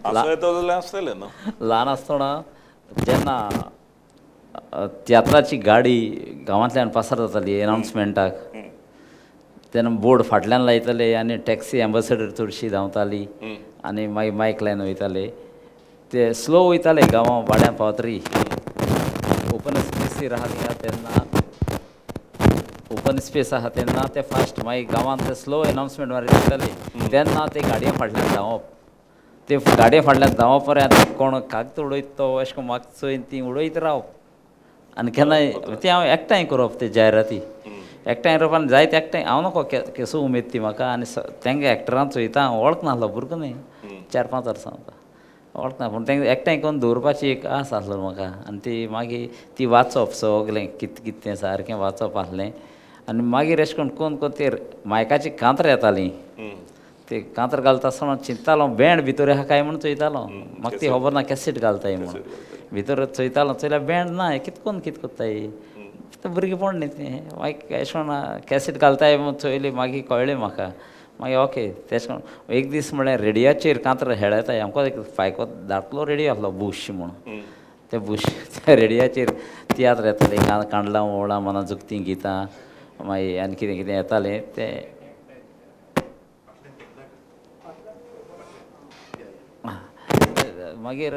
आसो येता जाल्यार आसतलें न्हू ल्हान आसतना जेन्ना तियात्राची गाडी गांवांतल्यान पासार जाताली एनावन्समेंटाक तेन्ना बोर्ड फाटल्यान लायताले आनी टॅक्सी एम्बेसेडर चडशी धांवताली आनी मागीर मायक लायन वयताले ते स्लो वयताले गांवां वाड्यान पावतरी ओपन स्पेसीर आहा थिंगा तेन्ना ओपन स्पेस आहा तेन्ना ते फास्ट मागीर गांवांत ते स्लो एनावन्समेंट मारी वयताले तेन्ना ते गाडये फाटल्यान धांवप ते गाडये फाटल्यान धांवप पर्यंत कोण कागद उडयता तो अशें करून म्हाका चोयन ती उडयत रावप आनी केन्नाय ते हांव एकठांय करप ते जायराती एकठांय रावप आनी जायते एकठांय हांव नको केसो उमेद ती म्हाका आनी तेंका एक्टरांक चोयता हांव वळख नासलो भुरगो न्ही 4-5 वर्सां जाता वळख ना पूण तेंका एकठांय करून दवरपाची एक आस आसलो म्हाका आनी ती मागीर ती वाचप सगलें कितें कितें तें सारकें वाचप आसलें आनी मागीर अशें करून कोण कोण ते मायकाची कांतरां येतालीं ते कांतर घालता आसतना चिंततालो बँड भितर आहा काय म्हूण चोयतालो म्हाका ती खबर ना कॅसेट घालताय म्हूण भितर चोयतालो चोयल्यार बँड ना कितें कोन्न कितें कोत्ताय तें भुरगेंपण न्ही तें मागीर अशें करून कॅसेट घालताय म्हूण चोयली मागीर कळ्ळें म्हाका मागीर ओके तेश कोन्न एक दीस म्हळ्यार रेडियाचेर कांतर हेळयताय आमकां एक फायको धाकलो रेडियो आसलो बुश म्हूण ते बुश त्या रेडियाचेर तियात्र येताले कांडलां ओवळां मना जुगतीं गितां मागीर आनी कितें कितें येतालें तें मागीर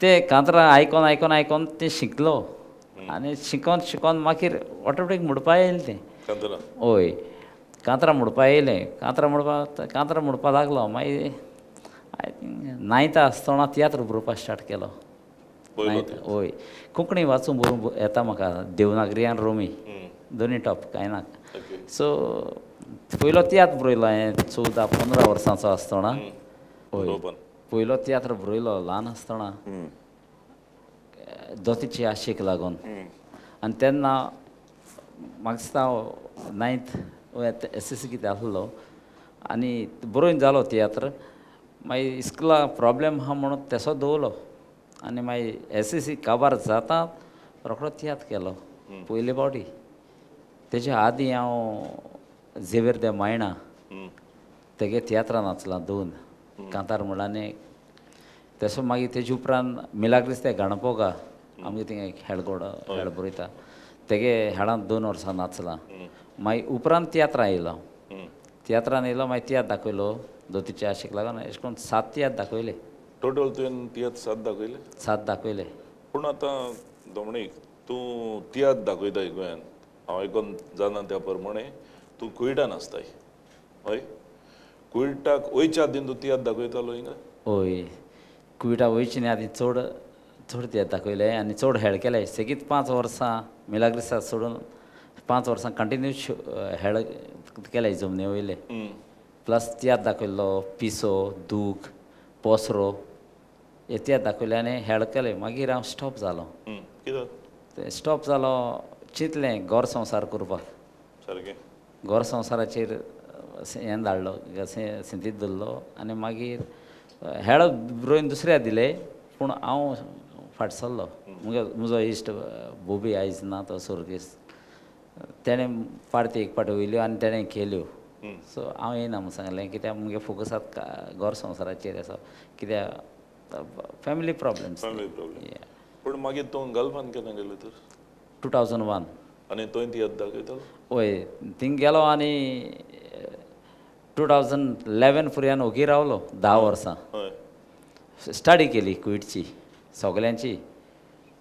ते कांतरां आयकोन आयकोन आयकोन तें शिकलो आनी शिकोन शिकोन मागीर ऑटोमॅटीक म्हणपा येयलें तें हय कांतरां म्हणपा येयलें कांतरां म्हणपा लागलो मागीर आय थिंक 9th आसतना तियात्र बरोवपाक स्टार्ट केलो 9th हय कोंकणी वाचून बरोवंक येता म्हाका देवनागरी आनी रोमी दोनी टॉप कांय ना सो पयलो तियात्र बरयलो हांवें 14-15 वर्सांचो आसतना हय पयलो तियात्र बरयलो ल्हान आसतना दोतीची आशेक लागून आनी तेन्ना म्हाका दिसता हांव 9th SSC कितें आसलो आनी बरोवन जालो तियात्र मागीर इस्कुला प्रॉब्लेम आहा म्हणून तेसो दवरलो आनी मागीर SSC काबार जाता रोखडो तियात्र केलो पयले फावटी तेच्या आदीं हांव झेवियर दे मायणा तेगे तियात्रान नाचला 2 कांतार म्हणून आनी तेसो मागीर तेजे उपरांत मिलाग्रिस ते गणपोगा आमगे थिंगा एक हेळ बरयता तेगे हेळांत 2 वर्सां नाचलां मागीर उपरांत तियात्रां येयलो तियात्रान येयलो मागीर तियात्र दाखयलो दोतीच्या आशेक लागून अशें करून 7 तियात्र दाखयले टोटल तुवें तियात्र 7 दाखयले 7 दाखयले पूण आतां दोमणीक तूं तियात्र दाखयताय गोंयांत हांव आयकोन जाणा त्या प्रमाणे तूं कुयटान आसताय हय कुयटाक वयच्या आदीं तूं तियात्र दाखयतालो हिंगा हय कुयटा वयचे न्ही आदीं चड तियात्र दाखयले आनी चड हेळ केले सेगीत 5 वर्सां मिलाग्रिसा सोडून 5 वर्सां कंटिन्यू हेळ केले जमनी वयले प्लस तियात्र दाखयल्लो पिसो दूख पोसरो हे तियात्र दाखयले आनी हेळ केले मागीर हांव स्टॉप जालो कित्याक स्टॉप जालो चिंतलें घर संवसार करपाक सारकें घर संवसाराचेर हें धाडलो सिंतीत धरलो आनी मागीर हेळ बरोवन दुसऱ्या दिले पूण हांव फाट सरलो म्हजो इश्ट बोबी आयज ना तो सुर्गेस्त तेणें पार्टी एक पाटी वयल्यो आनी तेणें केल्यो सो हांव येयना म्हूण सांगलें कित्याक मुगे फोकस आतां घर संवसाराचेर आसा कित्याक फॅमिली प्रॉब्लेम्स पूण मागीर तूं गल्फान केन्ना गेलो तर 2001 आनी थंय तियात्र दाखयतालो हय थिंग गेलो आनी 2011 फुऱ्यान ओगी रावलो 10 वर्सां हय स्टडी केली कुयटची सगल्यांची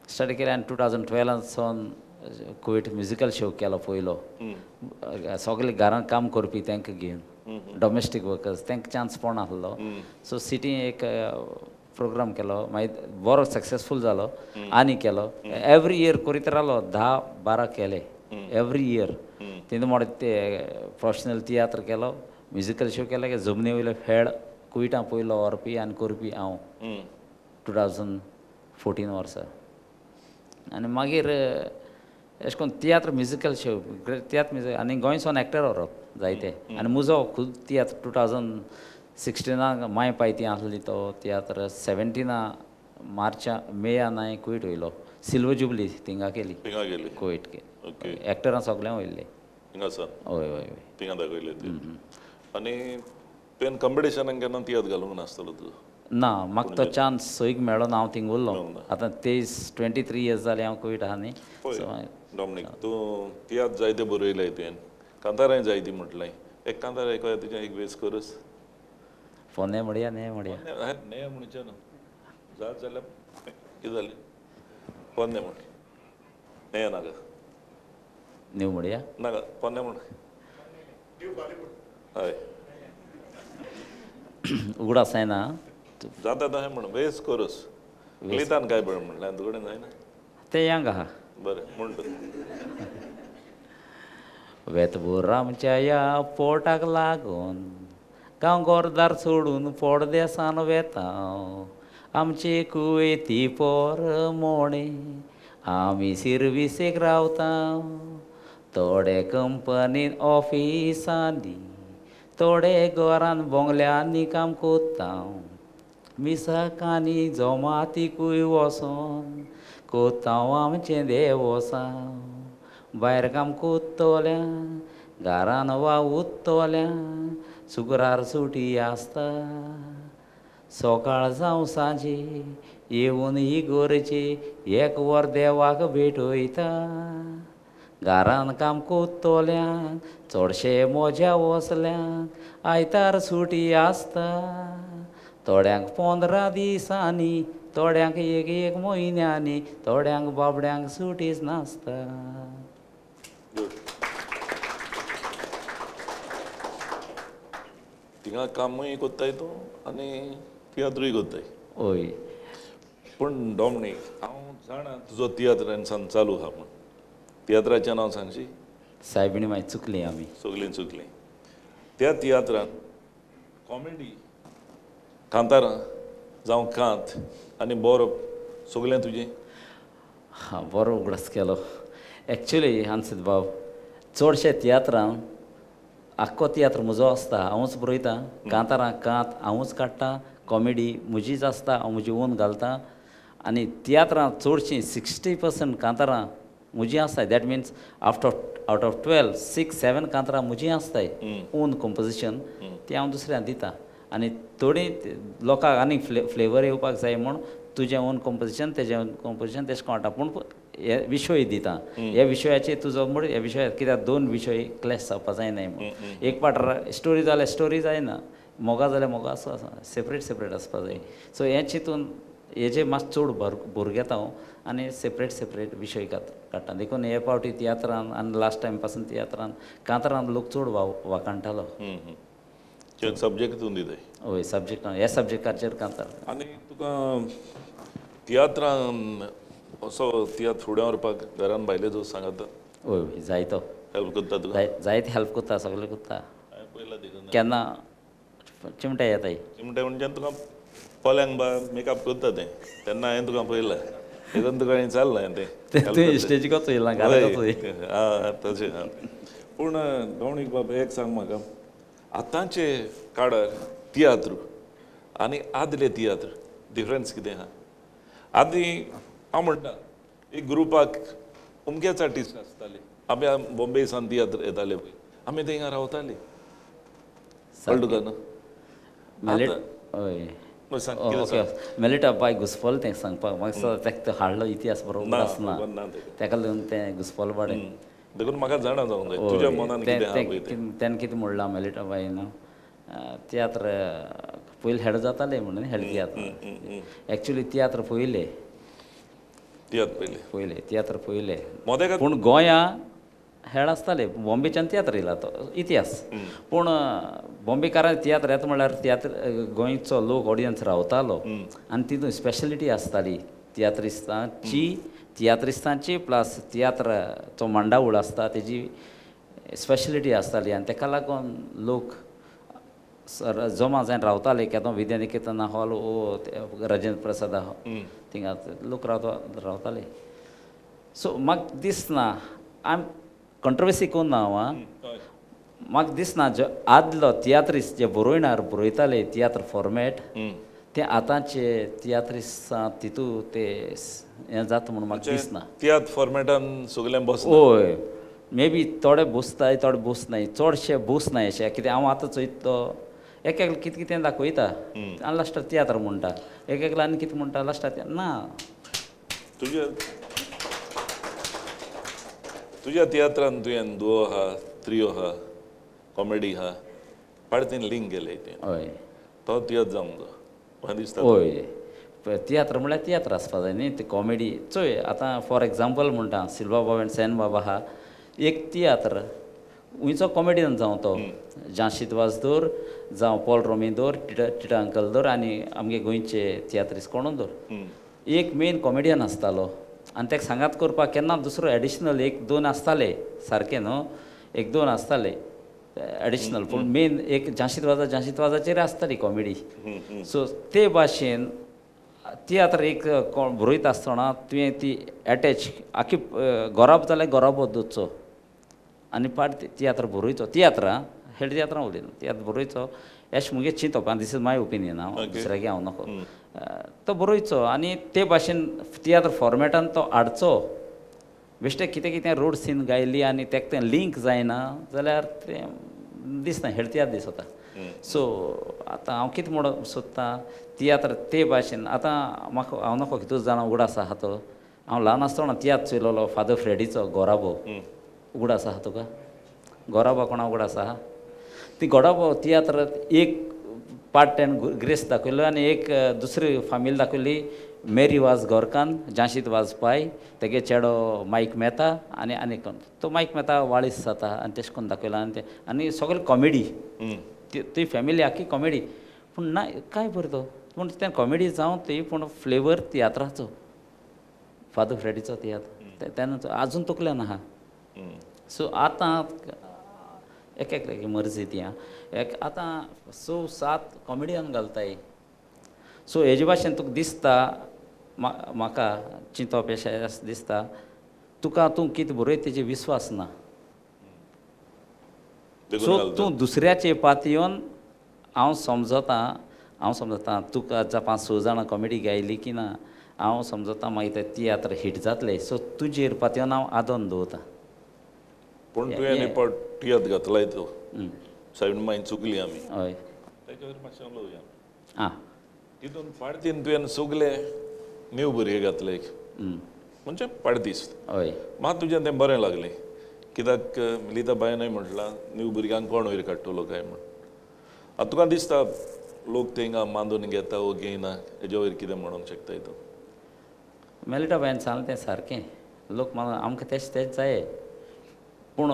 स्टडी केली आनी 2012 सावन कुयट म्युजिकल शो केलो पयलो सगळे घरांत काम करपी तांकां घेवन डॉमेस्टीक वर्कर्स तांकां चान्स पडना आसलो सो सिटी एक प्रोग्राम केलो मागीर बरो सक्सेसफूल जालो आनी केलो एवरी इयर करीत रावलो 10-12 केले एवरी इयर तितून मोडे ते प्रोफेशनल तियात्र केलो म्युजिकल शो केलो की जमनी वयलो फेड कुयटां पयलो व्हरपी आनी करपी हांव 2014 वर्सा आनी मागीर अशें करून tiatr musical show tiatr music आनी गोंय सावन एक्टर व्हरप जायते आनी म्हजो खूब तियात्र 2016 माय पायती आसली तो तियात्र 17 मार्चा मेया हांवें कुयट वयलो सिल्वर जुबली थिंगा केली कुयट एक्टरां सगळ्यां वयल्ले हिंगासान हय हय हय थिंगा दाखयले आनी तुवें कॉम्पिटिशनाक केन्ना तियात्र घालूंक नासतलो तूं ना म्हाका तो चान्स सोयीक मेळ्ळो ना हांव थिंग उरलो आतां 23 इयर्स जाले हांव कुयट आहा न्ही डॉमनीक तूं तियात्र जायते बरयलाय तुवें कांतारांय जायती म्हटलें एक कांतार आयकोया तुजें एक वेस करस फोने म्हणया न्हे म्हणया न्हे म्हणचे न्हू जात जाल्यार कितें जालें पोन्ने म्हण न्हे नाका न्यू म्हणया नाका पोन्ने म्हण हय उगडास जायना जाता तशें म्हण वेस करस लितान काय बरें म्हणलें तुजे कडेन जायना तें यांग आहा बरें म्हण वेतभर आमच्या या पोटाक लागून गांव गोरदार सोडून पोडदेसान वेता आमचे कुवेती पोर मोणे आमी सिर्विसेक रावता थोडे कंपनीन ऑफिसांनी थोडे घरान बोंगल्यांनी काम कोत्ता मिसाकांनी जमातीकूय वोसोन कोत्ता आमचें देवोसांव भायर काम कोत्तोल्या घरान वा उत्तोल्या शुक्रार सुटी आसता सकाळ जावं सांजे येवन इगोरचे एक वर देवाक भेटयता घरान काम कोत्तोल्यांक चडशे मोज्या वसल्यांक आयतार सुटी आसता थोड्यांक 15 दिसांनी थोड्यांक एक म्हयन्यांनी थोड्यांक बाबड्यांक सुटीच नासता थिंगा कामूय कोत्ताय तूं आनी तियात्रूय कोत्ताय हय पूण डॉमनीक हांव जाणा तुजो तियात्रांसान चालू आहा म्हूण तियात्राचें नांव सांगशी सायबिणी मागीर चुकली आमी सगळीं चुकलीं त्या तियात्रांत कॉमेडी कांतारां जावं कांत आनी बरो सगळें तुजें हां बरो उगडास केलो एक्चुली हांसीत बाब चडशे तियात्रान आख्खो तियात्र म्हजो आसता हांवूच बरयतां कांतारां कांत हांवूच काडटां कॉमेडी म्हजीच आसता हांव म्हजी ओन घालतां आनी तियात्रां चडशीं 60% कांतारां म्हजीं आसताय दॅट मिन्स आउट ऑफ 12 6-7 कांतारां म्हजीं आसताय ओन कंपोजिशन ती हांव दुसऱ्यांक दितां आनी थोडीं लोकांक आनीक फ्लेवर येवपाक जाय म्हूण तुजें ओन कंपोजिशन तेजें ओन कंपोजिशन तेशें कोण हाडटा पूण हे विशय दिता ह्या विशयाचेर तुजो मूड ह्या विशयात कित्याक दोन विशय क्लॅश जावपा जायनाय म्हूण एक पाट स्टोरी जाल्यार स्टोरी जायना मोगा जाल्यार मोगा आसा सेपरेट आसपा जाय सो हें चिंतून हेजेर मात चड भर घेता हांव आनी सेपरेट विशय काडटा देखून हे पावटी तियात्रान आनी लास्ट टायम पासून तियात्रान कांतारान लोक चड वाकाणटालो सब्जेक्ट तूं दिताय हय सब्जेक्ट ह्या सब्जेक्टाचेर कांतार आनी तुका तियात्रान असो तियात्र फुडें व्हरपाक घरान भायले दोस्त सांगता हय जायतो हेल्प करता तुका जायते हेल्प करता सगळें करता पयला देखून केन्ना चिमटे येताय चिमटे म्हणजे तुका पोल्यांक बा मेकअप करता तें तेन्ना हांवें तुका पळयलां देखून तुका हांवें चाललां तें स्टेजीक वचयलां तशें पूण गवणीक बाबा एक सांग म्हाका आतांचे काळार तियात्र आनी आदले तियात्र डिफरन्स कितें आहा आदीं हांव म्हणटा एक ग्रुपाक अमकेच आर्टिस्ट आसताले आमी बॉम्बे सान तियात्र येताले पळय आमी थिंगा रावतालीं कळ्ळें तुका न्हू हय सांग ओके मेलिटा बाय घुस्पल तें सांगपाक म्हाका ताका हाडलो इतिहास बरोबर आसना ताका लागून तें घुस्पल बाडें देखून म्हाका जाणा जावंक जाय तुज्या मनान कितें आहा पळय तें तेन्ना कितें म्हणलां मेलिटा बाय न्हू तियात्र पयलीं हेड जातालें म्हणून हेड तियात्र एक्चुली तियात्र पयलें तियात्र पयलें मोदें पूण गोंया हेड आसताले बॉम्बेच्यान तियात्र येयला तो इतिहास पूण बॉम्बेकारांक तियात्र येता म्हणल्यार तियात्र गोंयचो लोक ऑडियन्स रावतालो आनी तितून स्पेशलिटी आसताली तियात्रिस्तांची प्लस तियात्राचो मांडावळ आसता तेजी स्पेशलिटी आसताली आनी ताका लागून लोक जमा जावन रावताले केदो विद्यानिकेतन हॉल ओ राजेंद्र प्रसाद थिंगा लोक रावताले सो म्हाका दिसना कंट्रोवर्सी कोन्ना हांव म्हाका दिसना जो आदलो तियात्रिस्ट जे बरयताले तियात्र फॉर्मेट ते आतांचे तियात्रिस्टां तितू ते हें जाता म्हणून म्हाका दिसना तियात्र फॉर्मेटान सगळें बस हय मे बी थोडे बसताय थोडे बसनाय चडशे बसनाय अशें कित्याक हांव आतां चोयता एक कितें कितें दाखयता आनी लास्टार तियात्र म्हणटा एक आनी कितें म्हणटा लास्टार ना तुज्या तियात्रान तुवें दुओ आहा त्रियो आहा कॉमेडी आहा पाडतीन लिंक केलें तें हय तो तियात्र जावंक जाय म्हाका दिसता हय तियात्र म्हळ्यार तियात्र आसपा जाय न्ही ती कॉमेडी चोय आतां फॉर एग्जाम्पल म्हणटा सिल्वा बाबा आनी सेन बाबा आहा एक तियात्र हुंयचो कॉमेडियन जावं तो जांशीत वाजदोर जावं पॉल रोमेदोर टिटा अंकलदोर आनी आमगे गोंयचे तियात्रिस्ट कोणूय दवर एक मेन कॉमेडियन आसतालो आनी ताका सांगात करपाक केन्ना दुसरो एडिशनल 1-2 आसताले सारकें न्हू 1-2 आसताले एडिशनल पूण मेन एक जांशीत वाजाचेर आसताली कॉमेडी सो ते भाशेन तियात्र एक बरयता आसतना तुवें ती एटॅच आख्खी गोराब जाल्यार गोराबच दोचो आनी पाट तियात्र बरोवचो तियात्र हेड तियात्रां उलयना तियात्र बरोवचो अशें मुगे चिंतप दिस इज माय ओपिनियन हांव दुसऱ्यागे हांव नाको तो बरोवचो आनी ते भाशेन तियात्र फॉर्मेटान तो हाडचो बेश्टे कितें रोड सीन गायली आनी ताका तें लिंक जायना जाल्यार तें दिसना हेड तियात्र दिसता सो आतां हांव कितें म्हणून सोदतां तियात्र ते भाशेन आतां म्हाका हांव नाको कितूच जाणा उगडास आहा तो हांव ल्हान आसतना तियात्र चोयलोलो फादर फ्रेडीचो गोराबो उगडास आहा तुका गोराबा कोणा उगडास आहा ती गोराबो तियात्र एक पार्ट 10 ग्रेस दाखयलो आनी एक दुसरी फामील दाखयली मेरी वाज गोरकान जांशीत वाजपाय तेगे चेडो मायक मेहता आनी कोण तो मायक मेहता वाळीस जाता आनी तेशें कोन्न दाखयला आनी सगळें कॉमेडी ती फॅमिली आख्खी कॉमेडी पूण ना काय बरें तो पूण तें कॉमेडी जावं ती पूण फ्लेवर तियात्राचो फादर फ्रेडीचो तियात्र तेन्ना आजून तकल्यान आहा सो आतां एक मर्जी ती एक आतां 6-7 कॉमेडियन घालताय सो हेजे भाशेन तुका दिसता म्हाका चिंतप अशें दिसता तुका तूं कितें बरय तेजे विस्वास ना देखून सो घालता. तूं दुसऱ्याचे पात येवन हांव समजता तुका आतां 5-6 जाणां कॉमेडी गायली की ना हांव समजता मागीर तें तियात्र हिट जातलें सो तुजेर पात येवन हांव आदोन दवरता पूण तुवें एक पावट तियात्र घातलाय तो हं, सायडीन मागीर चुकली आमी हय तेच्या वयर मातशें उलोवया आं तितून पाडतीन तुवें सगळे नीव भुरगे घातले हं, म्हणजे पाडतीस हय म्हाका तुजें तें बरें लागलें कित्याक मिलिता बायनय म्हटलां नीव भुरग्यांक कोण वयर काडटलो काय म्हण आतां तुका दिसता लोक थिंगा बांदून घेता वो घेयना हेजे वयर कितें म्हणूंक शकता तूं मेलिटा बायन सांगलें तें सारकें लोक आमकां तेच जाय पूण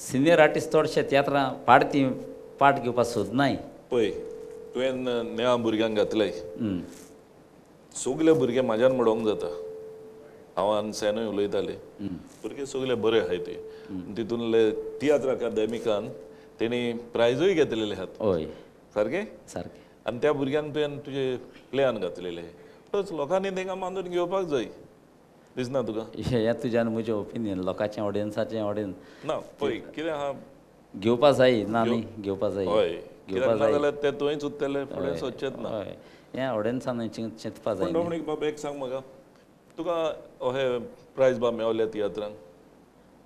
सिनियर आर्टिस्ट चडशे तियात्रां पार्ट घेवपाक सोदनाय पळय तुवें नेवा भुरग्यांक घातलें हं, सगळे भुरगे म्हाज्यान म्हणोंक जाता हांव आनसेनूय उलयताले भुरगे सगळे बरे आहाय ते तितूनले तियात्र अकादेमिकान तेणी प्रायजूय घेतलेले आहात हय सारकें सारकें आनी त्या भुरग्यांक तुवें तुजे प्लेयान घातलेले तोच लोकांनी तांकां बांदून घेवपाक जाय दिसना तुका हें तुज्यान म्हजें ओपिनियन लोकांचें ऑडियन्साचें ऑडियन्स ना पळय कितें आहा घेवपा जाय ना न्ही घेवपा जाय हय घेवपा कित्याक जाय नाजाल्यार ते तुवेंच उरतले फुडें सोदचेच ना हय हें ऑडियन्सान चिंतपा जाय पण न्ही. डॉमिनीक बाबा एक सांग म्हाका तुका अहे प्रायज बा मेवल्या तियात्रांक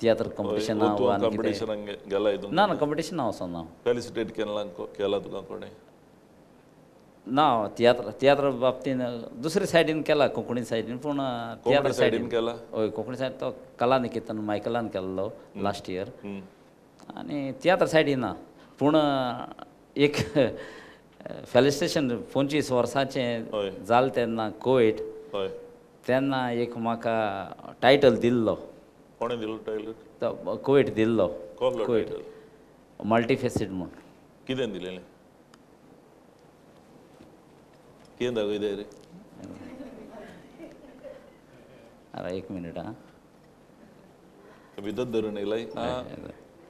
तियात्र कॉम्पिटिशना वा आनी कितें कॉम्पिटिशनाक गेला हितून ना कॉम्पिटिशन वचोन ना फेलिसिटेट केला तुका कोणें ना तियात्र बाबतीन दुसरे सायडीन केला कोंकणी सायडीन पूण तियात्र सायडीन केला हय कोंकणी सायड तो कला निकेतन मायकलान केल्लो लास्ट इयर हं. आनी तियात्र सायडीन ना पूण एक फेलिस्टेशन 25 वर्सांचें हय. जालें तेन्ना कोवीड हय तेन्ना एक म्हाका टायटल दिल्लो कोणें दिलो टायलर तो कोवीड दिल्लो कसलो कोवीड टायटल मल्टीफेसीड म्हूण कितें दिलेलें कितें दाखयताय रे आरे एक मिनीट आं भितर धरून येयलाय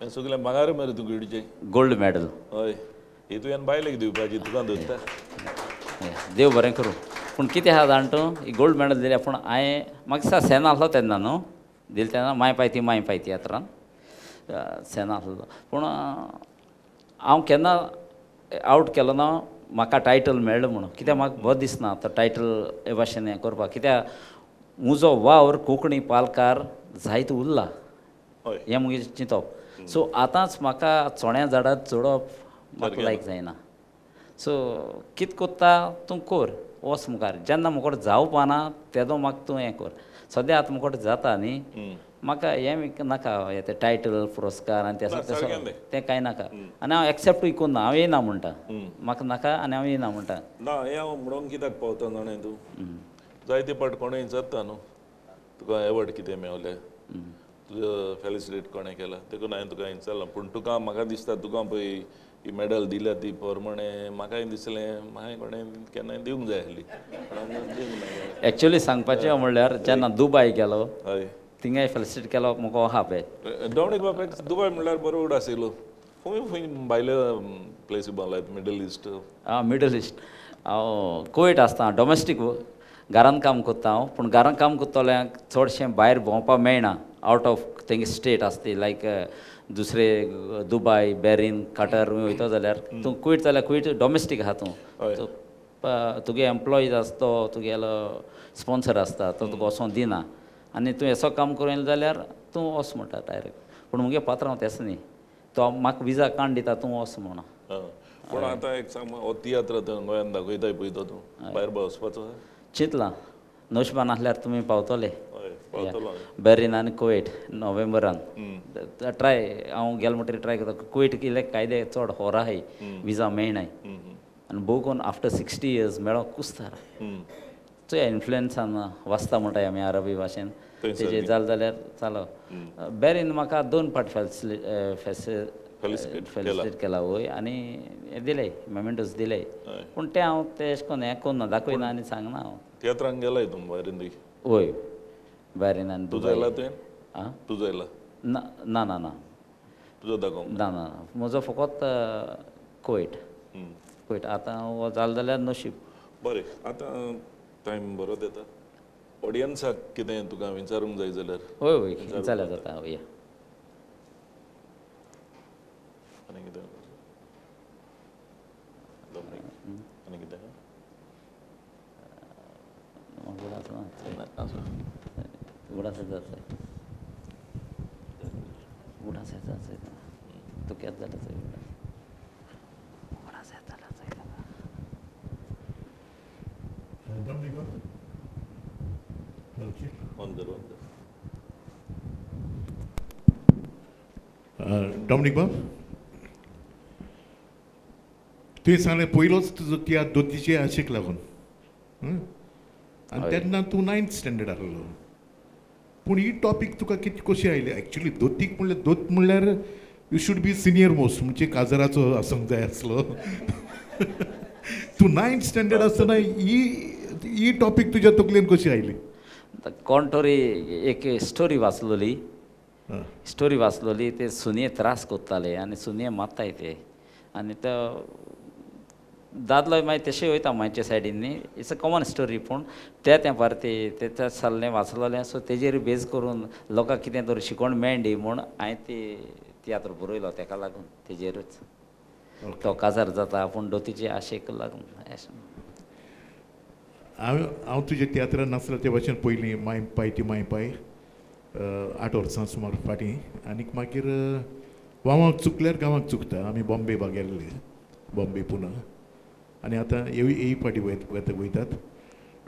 हें सगलें भांगार मरे तुका इडचें गोल्ड मॅडल हय ही तुवें बायलेक दिवपाची तुका धरता देव बरें करूं पूण कितें आहा जाण तूं ही गोल्ड मॅडल दिल्या पूण हांवें म्हाका दिसता सेना आसलो तेन्ना न्हू दिले तेन्ना माय पाय तियात्रान सेना आसलो पूण हांव केन्ना आवट केलो ना म्हाका टायटल मेळ्ळो म्हणून कित्याक म्हाका बरो दिसना तो टायटल हे भाशेन हें करपाक कित्याक म्हजो वावर कोंकणी पालकार जायतो उरला हय हें म्हजें चिंतप सो आतांच म्हाका चोण्या झाडार चडप म्हाका लायक जायना सो कितें कोत्ता तूं कर वच मुखार जेन्ना मुखार जावपाना तेदो म्हाका तूं हें कर सद्या आतां मुखार जाता न्ही म्हाका हें नाका हें तें टायटल पुरस्कार आनी सारकें तें कांय नाका आनी हांव एक्सेप्टूय कोन्ना हांव येयना म्हणटा म्हाका नाका आनी हांव येयना म्हणटा ना हें हांव म्हणून कित्याक पावता जाणें तूं जायते पाट कोणें विचारता न्हू तुका एवॉर्ड कितें मेवलें तुजो फेलिसिटेट कोणें केला देखून हांवें तुका विचारलां पूण तुका म्हाका दिसता तुका पळय ही मॅडल दिल्या ती पोरमणे म्हाकाय दिसलें म्हाका कोणें केन्नाय दिवंक जाय आसली दिवंक ना एक्चुली सांगपाचें म्हणल्यार जेन्ना दुबाय गेलो हय थिंगाय फेलिसिटेट केलो म्हाका आहा पळय डॉमिनीक बापायक दुबाय म्हणल्यार बरो उड आशिल्लो खंय भायले प्लेसी भोंवल्यात मिडल इस्ट मिडल इस्ट हांव कोवीड आसता डॉमेस्टीक घरान काम कोत्ता हांव पूण घरान काम कोत्तोल्यांक चडशें भायर भोंवपाक मेळना आवट ऑफ तेंगे स्टेट आसता लायक दुसरे दुबाय बॅरीन काटार वयता जाल्यार तूं क्वीट जाल्यार क्वीट डॉमेस्टीक आहा तूं तुगे एम्प्लॉईज आसता तो तुगेलो स्पॉन्सर आसता तो तुका वचोंक दिना आनी तूं हेसो काम करूं येयलें जाल्यार तूं वच म्हणटा डायरेक्ट पूण मुगे पात्रांव तेंच न्ही तो म्हाका विजा काण दिता तूं वच म्हणून पूण आतां एक सांग हो तियात्र गोंयांत दाखयताय पळय तो तूं भायर वचपाचो चिंतलां नोशबान आसल्यार तुमी पावतले हय पावतलो बॅरीन आनी कुवेट नोव्हेंबरान ट्राय हांव गेलो म्हणटरी ट्राय करता कुवेट कितें कायदे चड होर आहाय विजा मेळनाय आनी भोव कोन्न आफ्टर 60 years मेळोंक कुस्तार चो इन्फ्लुएन्सान वाचता म्हणटाय आमी अरबी भाशेन तेजे जालें जाल्यार चालो बॅरीन म्हाका 2 फावट फेलिसिटेट केला वय आनी हें दिलें मेमेंटोस दिले पूण तें हांव तें अशें करून हें कोन्ना दाखयना आनी सांगना हांव तियात्रांक गेलाय तूं भायरीन वय बॅरीन आनी तुजो येयला तुवें आं तुजो येयला ना ना ना ना तुजो दाखोवंक ना ना म्हजो फकत कुवेट आतां हो जालें जाल्यार नशीब बरें आतां टायम बरो देता ऑडियन्साक कितें तुका विचारूंक जाय जाल्यार होय होय जाल्यार जाता होय आनी कितें आनी कितें उगडास जाता उगडास येता तूं केत जाल्यार चोय उगडास येताला डॉमिनिक बाब तुवें सांगलें पयलोच तुजो त्या दोतीचे आशेक लागून आनी तेन्ना तूं 9th स्टँडर्ड आहलो पूण ही टॉपीक तुका कशी आयली एक्चुली दोतीक म्हणल्यार दोत म्हणल्यार you should be senior most म्हणजे काजराचो आसूंक जाय आसलो तूं 9th स्टँडर्ड आसतना ही टॉपीक तुज्या तकलेन कशी आयली कोण तरी एक स्टोरी वाचलोली ते सुनये त्रास कोत्ताले आनी सुनये मारताय ते आनी तो दादलो मागीर तशें वयता मागीरच्या सायडीन न्ही इट्स अ कॉमन स्टोरी पूण त्या तेंपार तें चल्लें वाचलोलें सो तेजेर बेज करून लोकांक कितें तरी शिकोवण मेळ्ळी म्हूण हांवें ती तियात्र बरयलो तेका लागून तेजेरूच तो काजार जाता पूण दोतीचे आशेक लागून हांव तुज्या तियात्रान नासलो ते भाशेन पयलीं माय पाय ती माय पाय 8 वर्सां सुमार फाटीं आनीक मागीर वावाक चुकल्यार गांवाक चुकता आमी बॉम्बे गेल्ले बॉम्बे पुना आनी आतां ही फाटी वयतात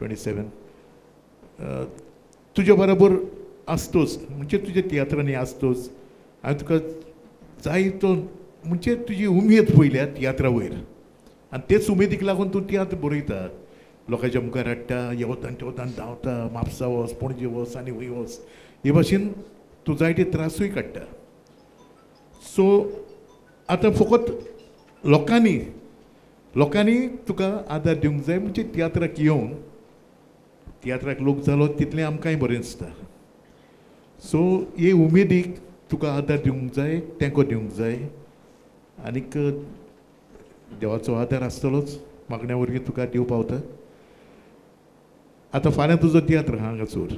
27 तुज्या बरोबर आसतोच म्हणजे तुज्या तियात्रांनी आसतोच हांवें तुका जाय तो म्हणजे तुजी उमेद पयल्या तियात्रा वयर आनी तेच उमेदीक लागून तूं तियात्र बरयता लोकांच्या मुखार हाडटा येवतान तेवतान धांवता म्हापसा वच पणजे वच आनी खंय वच हे भाशेन तूं जायते त्रासूय काडटा सो आतां फकत लोकांनी तुका आदार दिवंक जाय म्हणजे तियात्राक येवन तियात्राक लोक जालो तितलें आमकांय बरें दिसता सो हे उमेदीक तुका आदार दिवंक जाय तेंको दिवंक जाय आनीक देवाचो आदार आसतलोच मागण्या वरवीं तुका देव पावता आतां फाल्यां तुजो तियात्र हांगासर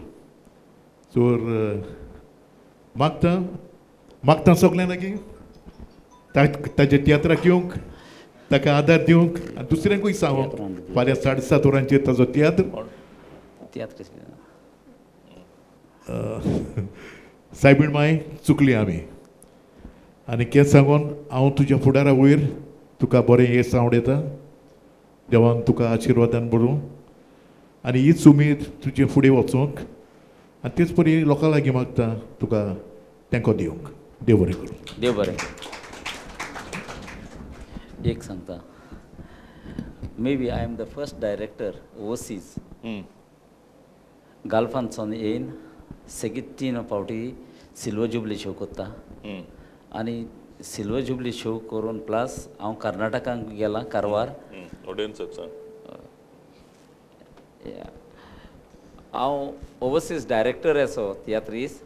चोर मागता सगळ्यां लागीं ताच्या तियात्राक येवंक ताका आदार दिवंक आनी दुसऱ्यांकूय सांगूंक फाल्यां 7:30 वरांचेर ताजो तियात्र सायबीण माय चुकली आमी आनी हें सांगून हांव तुज्या फुडारा वयर तुका बरें हे सावंड येता देवान तुका आशिर्वादान भरूं आनी हीच उमेद तुजे फुडें वचूंक आनी तेच परी लोकां लागीं मागता तुका तेंको दिवंक देव बरें करूं देव बरें एक सांगता may be I am the first director overseas गाल्फांतसून येवन सेगीत 3 फावटी सिल्वर जुबली शो कोत्ता आनी सिल्वर जुबली शो करून प्लस हांव कर्नाटकाक गेलां कारवार हांव ओवरसीज डायरेक्टर असो तियात्रीस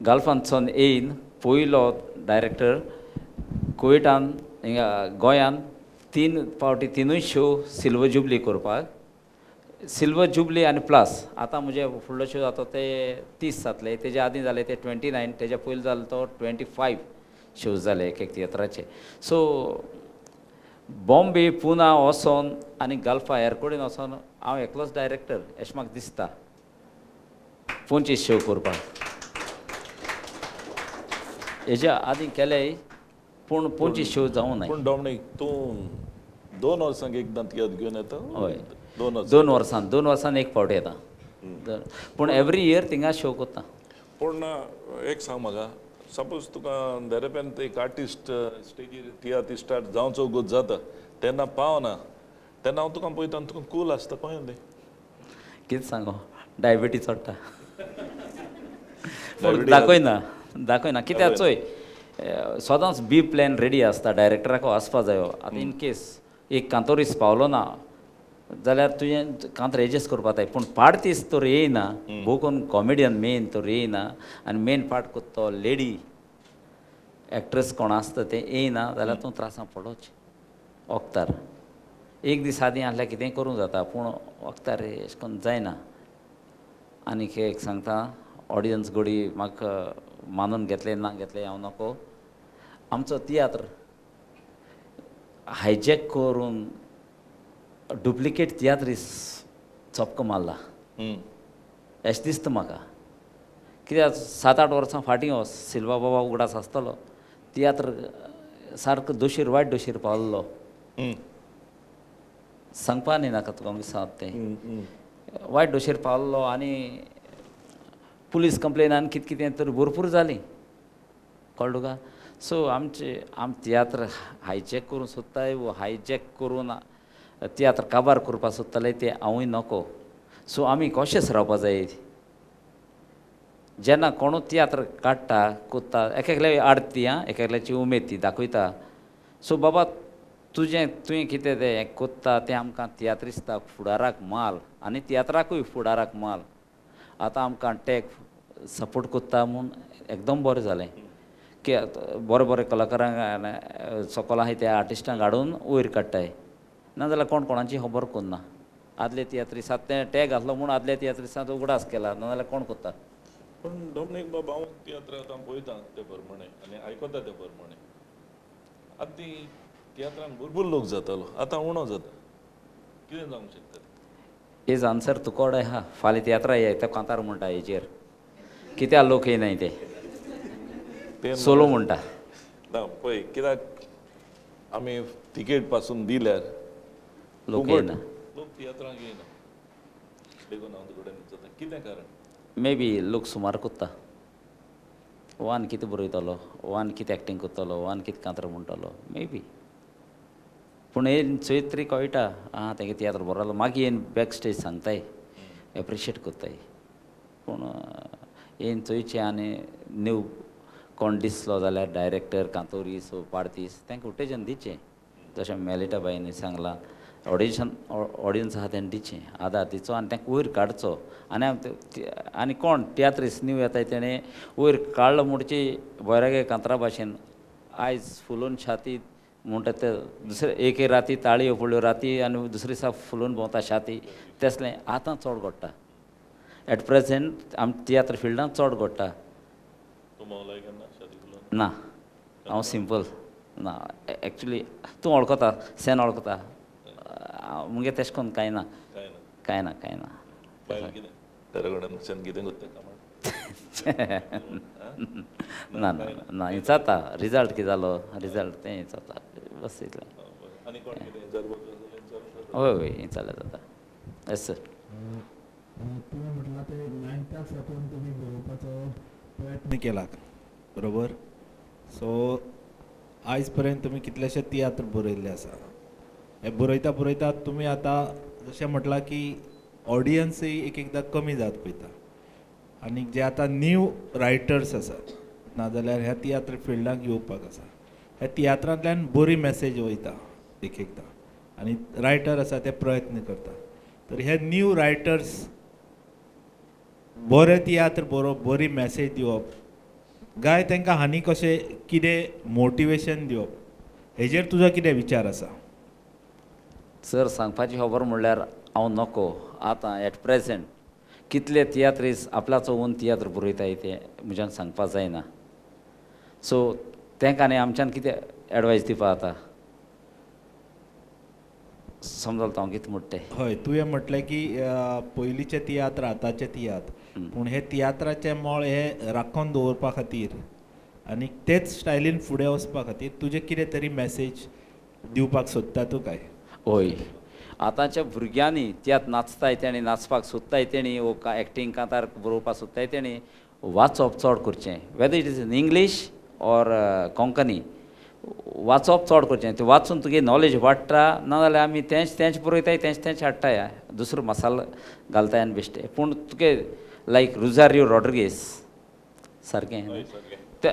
गाल्फांतसून येवन पयलो डायरेक्टर कुवेटान हिंगा गोंयान 3 फावटी 3य शो सिल्वर जुबली करपाक सिल्वर जुबली आनी प्लस आतां म्हजे फुडलो शो जाता ते 30 जातले तेज्या आदीं जाले ते 29 तेज्या पयलीं जालो तो 25 शोज जाले एक तियात्राचे सो बॉम्बे पुना वचोन आनी गाल्फा एअरपोर्टीन वचोन हांव एकलोच डायरेक्टर अशें म्हाका दिसता 25 शो करपाक हेज्या आदीं केले पूण 25 शो जावं ना पूण डॉमिनिक तूं 2 वर्सांक एकदां तियात्र घेवन येता हय 2 वर्सान एक फावट येता पूण एवरी इयर थिंगा शो कोत्ता पूण एक सांग म्हाका सपोज तुका देरेपेन एक आर्टिस्ट स्टेजीर तियात्र स्टार्ट जावचो गो जाता तेन्ना पावना तेन्ना हांव तुका पळयता तुका कूल आसता पळय कितें सांगो डायबिटीज चडटा पूण दाखयना कित्याक चोय सदांच बी प्लॅन रेडी आसता डायरेक्टराक आसपा जायो आतां इन केस एक कांतोरीस पावलो ना जाल्यार तुवें कांतर एडजस्ट करपा जाय पूण पार्ट तीस तर येयना भोव करून कॉमेडियन मेन तर येयना आनी मेन पार्ट कोत्तो लेडी एक्ट्रेस कोण आसता तें येयना जाल्यार तूं त्रासां पडोच वखदार एक दीस आदीं आहल्यार कितेंय करूंक जाता पूण वखदार अशें करून जायना आनीक एक सांगता ऑडियन्स गोडी म्हाका मानून घेतले ना घेतले हांव नको. आमचो तियात्र हायजॅक करून डुप्लिकेट तियात्रीस चपको मारला अशें दिसता म्हाका. कित्याक 7-8 वर्सां फाटीं हो सिल्वा बाबा उगडास आसतलो तियात्र सारको दोशीर वायट दोशीर पावल्लो. सांगपा न्ही नाका तुका विसप तें वायट दोशीर पावल्लो आनी पुलीस कंप्लेन आनी कितें कितें तर भरपूर जाली कळ्ळें तुका. सो आम तियात्र हायजॅक करूं सोदताय वो हायजॅक करून तियात्र काबार करपा सोदताले ते हांवूय नको. सो आमी कॉशियस रावपा जाय. जेन्ना कोणूय तियात्र काडटा कोत्ता एकेकल्या आडती एकेकल्याची उमेद ती दाखयता. सो बाबा तुवें कितें तें हें कोत्ता तें आमकां तियात्रिस्ताक फुडाराक माल आनी तियात्राकूय फुडाराक माल. आतां आमकां टॅक सपोर्ट कोत्ता म्हूण एकदम बरें जालें की बरे बरे कलाकारांक सकयल आहाय त्या आर्टिस्टांक हाडून वयर काडटाय. नाजाल्यार कोण कोणाची खबर करना. आदले तियात्रिसांत तें टॅग घातलो म्हूण आदल्या तियात्रिसांत उगडास केला नाजाल्यार कोण कोत्ता. पण डॉमिनीक बाबा हांव तियात्र आतां पळयतां ते प्रमाणे आनी आयकता ते प्रमाणे आतां तियात्रांक भरपूर लोक जातालो आतां उणो जाता. कितें जावंक शकता? हेज आन्सर तुकोडे आहा. फाल्यां तियात्रा येता ते कांतार म्हणटा हेजेर कित्याक लोक येयनाय ते सोलो म्हणटा. ना पळय कित्याक आमी तिकेट पासून दिल्यार लोक येयना. लोक तियात्रांक येयना देखून हांव तुकडेन जाता. कितें कारण? मे बी लोक सुमार कोत्ता. वान कितें बरयतलो वान कितें एक्टींग कोत्तलो वान कितें कांतार म्हणटलो मे बी. पूण हे चोयत तरी कळटा आं तेगे तियात्र बरो जालो मागीर येवन बॅक स्टेज सांगताय एप्रिशिएट कोत्ताय. पूण येवन चोयचें आनी न्यू कोण दिसलो जाल्यार डायरेक्टर कांतोरीस वो पार्टीस तांकां उटेजन दिचें. जशें मेलिटा बाईनी सांगलां ऑडियन्स आहा तेणें दिचें आदार दिचो आनी तांकां वयर काडचो. आनी कोण तियात्रीस न्यू येताय तेणें वयर काडलो म्हणची बैरागे कांतरा भाशेन आयज फुलोवन छाती म्हणटा ते दुसरे एक राती ताळयो फुडल्यो राती आनी दुसरे दिसा फुलोवन भोंवता छाती तसलें आतां चड घडटा. एट प्रेझेंट आम तियात्र फिल्डांत चड घडटा. ना हांव सिंपल ना एक्चुली तूं वळखता सेन वळखता मुगे तेश कोन्न कांय ना कांय ना कांय ना. ना ना ना हें जाता रिजल्ट कितें जालो रिजल्ट तें हें जाता बस इतलें. हय हय हें जालें जाता. Yes sir. तुवें म्हटलां ते 90 साकून तुमी बरोवपाचो प्रयत्न केला बरोबर. सो आयज पर्यंत तुमी कितलेशे तियात्र बरयल्ले आसा. हे बरयता बरयता तुमी आतां जशें म्हटलां की ऑडियन्सय एक एकदां कमी जात पळयता. आनी जे आतां न्यू रायटर्स आसात नाजाल्यार ह्या तियात्र फिल्डाक येवपाक आसा ह्या तियात्रांतल्यान बरी मॅसेज वयता एक एकदां आनी रायटर आसा ते प्रयत्न करता. तर हे न्यू रायटर्स बरें तियात्र बरोवप बरी मॅसेज दिवप गाय तांकां हानी कशें कितें मोटिवेशन दिवप हेजेर तुजो कितें विचार आसा? सर सांगपाची खबर म्हणल्यार हांव नको. आतां एट प्रेझेंट कितले तियात्रीस आपल्याचो ओन तियात्र बरयताय ते म्हज्यान सांगपा जायना. सो तांकां आनी आमच्यान कितें एडवायस दिवपा आतां समजलो हांव कितें म्हणटा तें. हय तुवें म्हटलें की पयलींचे तियात्र आतांचे तियात्र पूण हे तियात्राचें मोळ हे राखून दवरपा खातीर आनी तेच स्टायलीन फुडें वचपा खातीर तुजें कितें तरी मॅसेज दिवपाक सोदता तूं काय? हय आतांच्या भुरग्यांनी तियात्र नाचताय तेणी नाचपाक सोदताय तेणी वो एक्टींग कांतार बरोवपाक सोदताय तेणी वाचप चड करचें whether it is in English or Konkani वाचप चड करचें. तें वाचून तुगे नॉलेज वाडटा नाजाल्यार आमी तेंच बरयताय तेंच हाडटाय दुसरो मसालो घालताय आनी बेश्टे. पूण तुगे लायक रुजारियो रॉड्रिगेज सारकें ते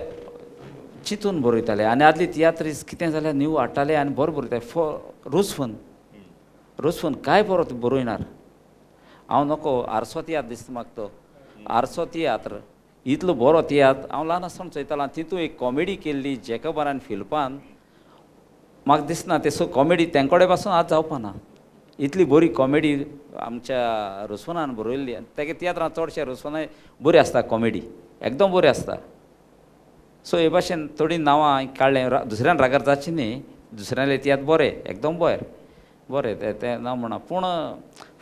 चिंतून बरयताले आनी आदली तियात्रीस कितें जाल्यार न्यू हाडटाले आनी बरो बरयताले रोज फन काय बरो बरयनार. हांव नको आरसो तियात्र दिसता म्हाका तो आरसो तियात्र इतलो बरो तियात्र हांव ल्हान आसतना चयतालो आनी तितून एक कॉमेडी केल्ली जॅकबान फिल्पान म्हाका दिसना ते सो कॉमेडी तेंकोडे पासून आज जावपा ना. इतली बरी कॉमेडी आमच्या रुस्वनान बरयल्ली तेगे तियात्रां चडशे रुस्वनाय बरी आसता कॉमेडी एकदम बरी आसता सो हे भाशेन थोडीं नांवां हांवें काडलें दुसऱ्यान रागार जावची न्ही दुसऱ्याले तियात्र बरें एकदम बरें तें ना म्हणा पूण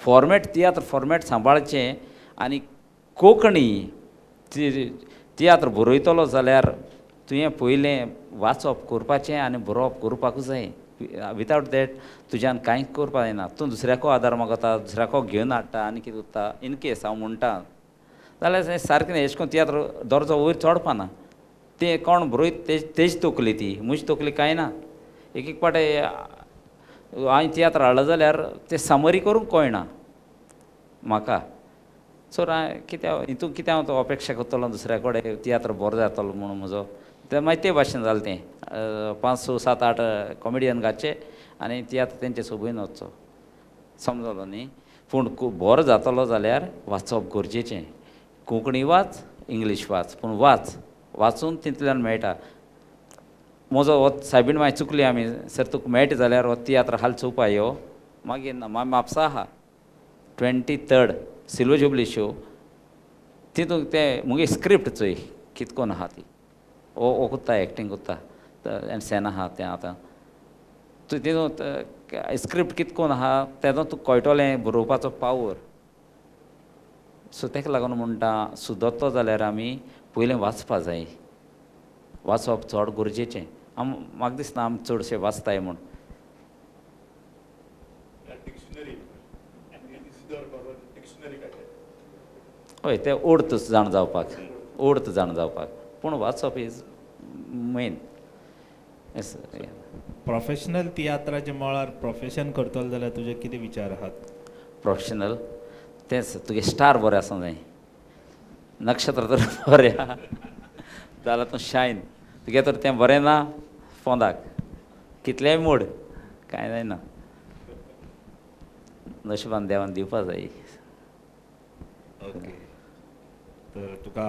फॉर्मेट तियात्र फॉर्मेट सांबाळचें आनी कोंकणी तियात्र बरयतलो जाल्यार तुवें पयलें वाचप करपाचें आनी बरोवप करपाकूच जाय विथआवट दॅट तुज्यान कांयच करपा जायना तूं दुसऱ्याको आदार मागता दुसऱ्याको घेवन हाडटा आनी कितें उरता इन केस हांव म्हणटा जाल्यार सारकें न्ही अशें करून तियात्र दर्जो वयर चडपाना तें कोण बरयत तेज तकली ती म्हजी तकली कांय ना एक पाटे हांवें तियात्र हाडलो जाल्यार तें समरी करूंक कळना म्हाका सो कित्या हितून कितें हांव तो अपेक्षा करतलो दुसऱ्या कडेन तियात्र बरो जातलो म्हणून म्हजो तें मागीर ते भाशेन जालें तें 5, 6, 7, 8 कॉमेडियन घातचे आनी तियात्र तेंचे सोबीन वचचो समजलो न्ही पूण बरो जातलो जाल्यार वाचप गरजेचें कोंकणी वाच इंग्लीश वाच पूण वाचून तितल्यान मेळटा म्हजो हो सायबीण मागीर चुकली आमी सर तुका मेळटा जाल्यार हो तियात्र हाल चोवपा यो मागीर म्हापसा आहा 23rd सिल्वर जुबली शो तितूंत तें मुगे स्क्रिप्ट चोय कितें कोन्न आहा ती ओ कोत्ता एक्टींग कोत्ता आनी सेन आहा तें आतां तूं तितूंत स्क्रिप्ट कितें कोन्न आहा तेजो तुका कळटलें बरोवपाचो पावर सो तेका लागून म्हणटा सुदरतो जाल्यार आमी पयलें वाचपा जाय वाचप चड गरजेचें म्हाका दिसना आमी चडशे वाचताय म्हूण हय तें ओर्थ जाण जावपाक पूण वाचप इज मेन प्रोफेशनल तियात्राच्या मळार प्रोफेशन करतलो जाल्यार तुजे कितें विचार आहात प्रोफेशनल तेंच तुगे स्टार बरें आसूं जाय नक्षत्र तर बरें आहा जाल्यार तूं शायन तुगे तर तें बरें ना फोंदाक कितलेंय मोड कांय जायना नशिबान देवान दिवपा जाय ओके तर तुका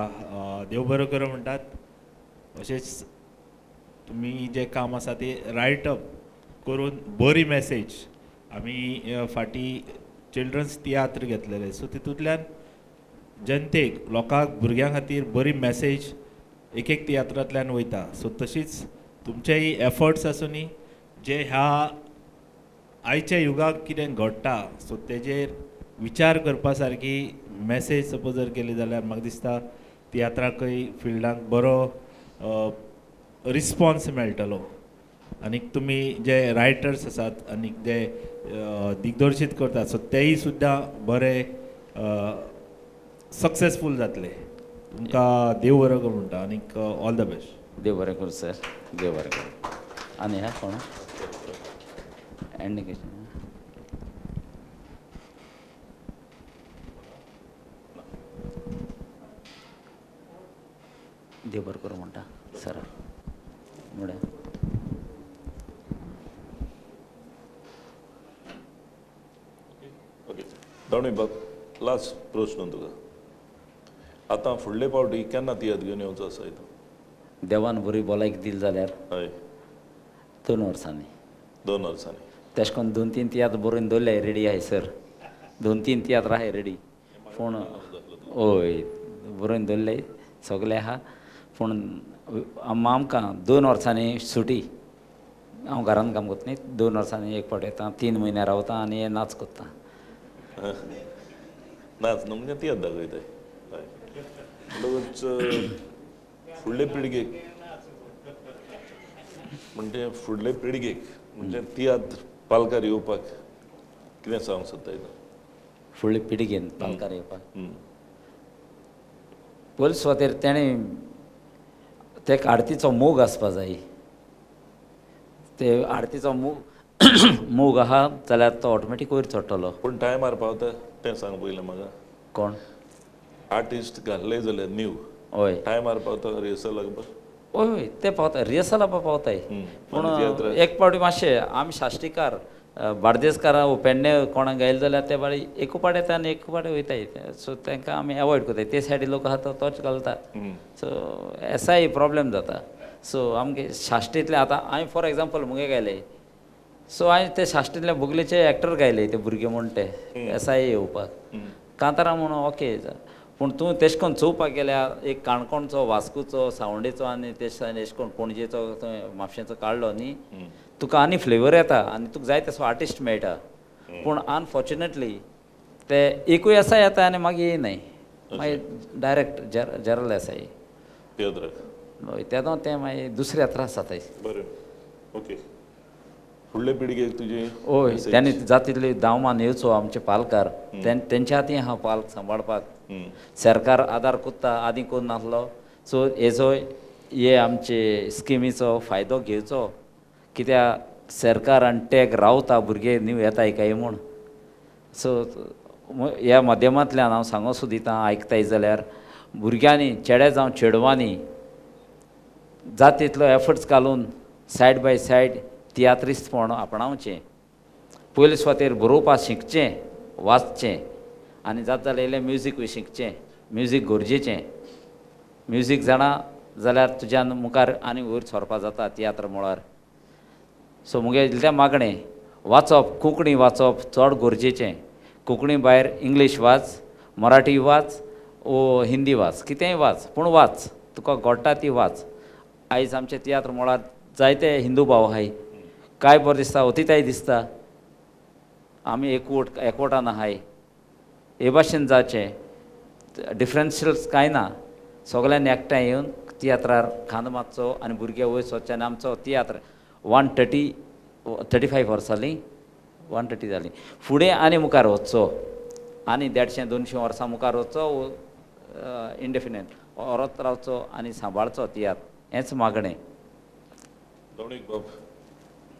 देव बरो करूं म्हणटात अशेंच तुमी जें काम आसा तें रायट अप करून बरी मॅसेज आमी फाटीं चिल्ड्रन्स तियात्र घेतलेले सो तितूंतल्यान जनतेक लोकांक भुरग्यां खातीर बरी मॅसेज एक तियात्रांतल्यान वयता सो तशीच तुमचेय एफर्ट्स आसूं न्ही जे ह्या आयच्या युगाक कितें घडटा सो तेजेर विचार करपा सारकी मॅसेज सपोज जर केली जाल्यार म्हाका दिसता तियात्राकय फिल्डाक बरो रिस्पॉन्स मेळटलो आनीक तुमी जे रायटर्स आसात आनीक जे दिग्दर्शीत करतात सो तेय सुद्दां बरे सक्सेसफूल जातले तुमकां देव बरो करूं म्हणटा आनीक ऑल द बेस्ट देव बरें करूं सर देव बरें करूं आनी ह्या कोण एंडिकेशन देव बरें करूं म्हणटा सर म्हळ्यार ओके दावणी बाब लास्ट प्रश्न तुका आतां फुडले फावटी केन्ना तियात्र घेवन येवचो आसा इथं देवान बरी भलायकी दिली जाल्यार हय 2 वर्सांनी 2 वर्सांनी तेश कोन्न 2-3 तियात्र बरोवन दवरल्याय रेडी आहाय सर 2-3 तियात्र आहाय रेडी पूण हय बरोवन दवरल्याय सगळे आहा पूण आमकां 2 वर्सांनी सुटी हांव घरान काम करता न्ही 2 वर्सांनी एक फावट येता 3 म्हयने रावता आनी हे नाच करता नाच न्हू म्हणजे तियात्र दाखयताय हय म्हणटकूच फुडले पिळगेक म्हणजे फुडले पिळगेक म्हणजे तियात्र पालकार येवपाक कितें सांगूंक सोदता फुडले पिळगेन पालकार येवपाक पयले सुवातेर तेणें तेका आरतीचो मोग आसपा जाय ते आरतीचो मोग आहा जाल्यार तो ऑटोमॅटीक वयर चडटलो पूण टायमार पावता तें सांग पयलें म्हाका कोण आर्टिस्ट घातले जाल्यार न्यू हय टायमार पावता रिहर्सलाक बरें हय ते पावता रिहर्सला पावताय पूण एक पावटी मातशें आमी शास्त्रीकार बार्देसकारां पेडणे कोणाक गायले जाल्यार ते पाटी एक पाट येता आनी एक पाटी वयताय सो तांकां आमी एवॉयड करताय ते सायडी लोक आहा तोच घालता सो एसाय प्रॉब्लेम जाता सो आमगे शास्त्रींतले आतां हांवें फॉर एग्जाम्पल मुगे गायले सो हांवें ते साश्टींतले बुगलेचे एक्टर गायले ते भुरगे म्हूण ते एसआय येवपाक कांतारा म्हणून ओके पूण तूं तेश कोन्न चोवपाक गेल्यार एक काणकोणचो वास्कोचो सावंडेचो आनी तेश कोन्न पणजेचो म्हापशेंचो काडलो न्ही तुका आनी फ्लेवर येता आनी तुका जाय तसो आर्टिस्ट मेळटा पूण अनफॉर्च्युनेटली ते एकूय एसआय येता आनी मागीर येयनाय मागीर डायरेक्ट जनरल एसआय हय तेदो ते मागीर दुसऱ्या त्रास जाताय बरें ओके फुडले पिळगेक तुजी हय त्यांनी जाता तितली दावमान येवचो आमचे पालकार तेंच्या हाती आहा पालक सांबाळपाक सरकार आदार कोत्ता आदी कोन्न नासलो सो हेजो हे आमचे स्किमीचो फायदो घेवचो कित्याक सरकार आनी टॅग रावता भुरगे न्यू येताय काय म्हूण सो ह्या माध्यमांतल्यान हांव सांगो सोदितां आयकताय जाल्यार भुरग्यांनी चेडे जावं चेडवांनी जाता तितलो एफर्ट्स घालून सायड बाय सायड तियात्रिस्तपण आपणावचें पयले सुवातेर बरोवपाक शिकचें वाचचें आनी जाता जाल्यार इल्लें म्युजीकूय शिकचें म्युजीक गरजेचें म्युजीक जाणा जाल्यार तुज्यान मुखार आनी वयर सरपा जाता तियात्र मुळार सो मुगे इतलें मागणें वाचप कोंकणी वाचप चड गरजेचें कोंकणी भायर इंग्लीश वाच मराठी वाच वो हिंदी वाच कितेंय वाच पूण वाच तुका घडटा ती वाच आयज आमच्या तियात्र मुळार जायते हिंदू भाव आहाय काय बरें दिसता अतिताय दिसता आमी एकवटान आहाय हे भाशेन जावचें डिफरन्शियल्स कांय ना सगळ्यांनी एकठांय येवन तियात्रार खांद मारचो आनी भुरगे वयर सरचे आनी आमचो तियात्र 135 वर्सांनी 130 जालीं फुडें आनी मुखार वचचो आनी 150-200 वर्सां मुखार वचचो इंडेफिनेट व्हरत रावचो आनी सांबाळचो तियात्र हेंच मागणें दोणीक बाब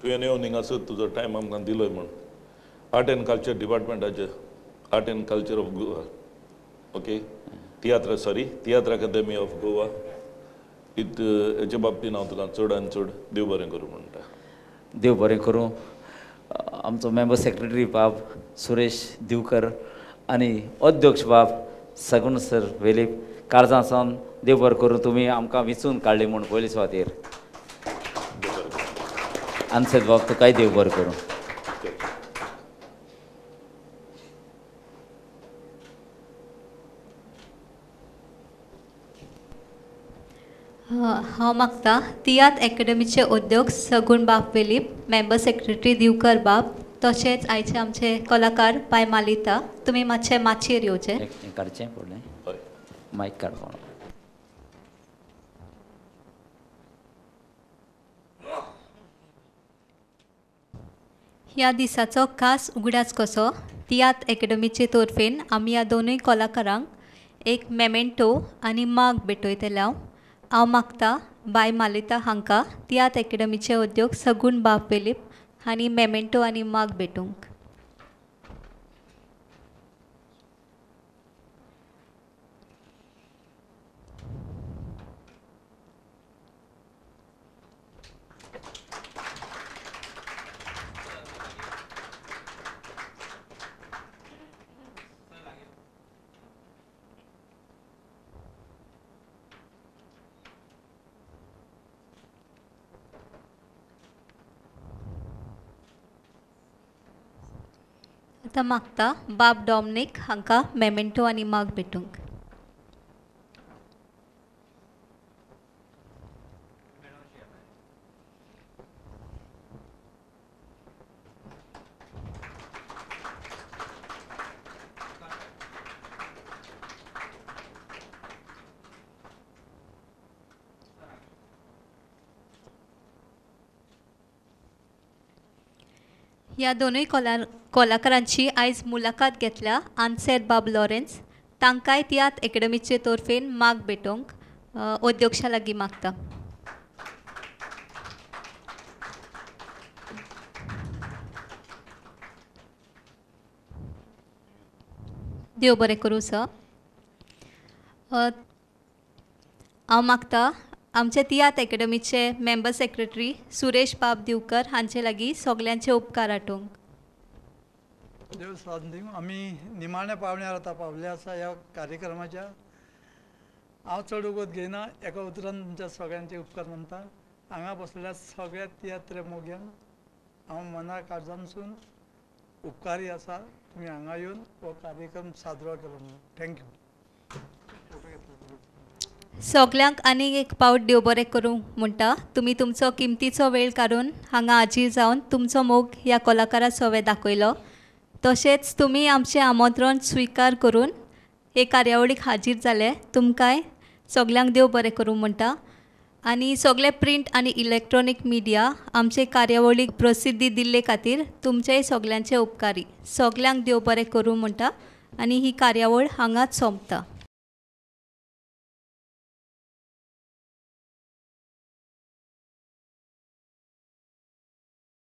तुवें येवन हिंगासर तुजो टायम आमकां दिलोय म्हूण आर्ट एंड कल्चर डिपार्टमेंटाचे art and culture of Goa okay Tiatr academy of Goa हेच्या बाबतींत हांव तुका चड आनी चड देव बरें करूं म्हणटा देव बरें करूं आमचो मेंबर सेक्रेटरी बाब सुरेश दिवकर आनी अध्यक्ष बाब सगूण सर वेलीप काळजासावन देव बरें करूं तुमी आमकां विचून काडली म्हूण पयले सुवातेर आनसेद बाब तुकाय देव बरें करूं हांव मागता तियात्र एकेडमीचे अध्यक्ष सगूण बाब वेलीप मेंबर सेक्रेटरी दिवकर बाब तशेंच आयचे आमचे कलाकार पाय मालिता तुमी मातशे माचयेर येवचे काडचें पडलें मायक काडपाक ह्या दिसाचो खास उगडास कसो तियात्र एकेडमीचे तर्फेन आमी ह्या दोनूय कलाकारांक एक मेमेंटो आनी माग भेटयतले हांव मागता बाय मालिता हांकां तियात्र एकेडमीचे अध्यक्ष सगूण बाब वेलीप हांणी मेमेंटो आनी माग भेटूंक आतां मागता बाब डॉमनीक हांकां मेमेंटो आनी माग भेटूंक ह्या दोनूय कलाकारांची आयज मुलाखत घेतल्या आन्सेर बाब लॉरेन्स तांकांय तियात्र एकेडमीचे तर्फेन माग भेटोवंक अध्यक्षा लागीं मागता देव बरें करूं सर हांव मागता आमचे तियात्र एकेडमीचे मेंबर सेक्रेटरी सुरेश बाब दिवकर हांचे लागीं सगल्यांचे उपकार आठोवंक देव साथ दिवं आमी निमाण्या पावण्यार आतां पावले आसा ह्या कार्यक्रमाच्या हांव चड उगत घेयना एका उतरान तुमच्या सगळ्यांचे उपकार मानता हांगा बसलेल्या सगळ्या तियात्र मोग्यांक हांव मना काळजानसून उपकारी आसा तुमी हांगा येवन हो कार्यक्रम साजरो केलो म्हणून. थँक्यू. सगल्यांक आनीक एक पावट देव बरें करूं म्हणटा. तुमी तुमचो किमतीचो वेळ काडून हांगा हाजीर जावन तुमचो मोग ह्या कलाकारा सवे दाखयलो. तशेंच तुमी आमचें आमंत्रण स्विकार करून हे कार्यावळीक हाजीर जाले. तुमकांय सगल्यांक देव बरें करूं म्हणटा. आनी सगळे प्रिंट आनी इलेक्ट्रॉनीक मिडिया आमचे कार्यावळीक प्रसिद्धी दिल्ले खातीर तुमचेय सगल्यांचे उपकारी. सगल्यांक देव बरें करूं म्हणटा आनी ही कार्यावळ हांगाच सोंपता.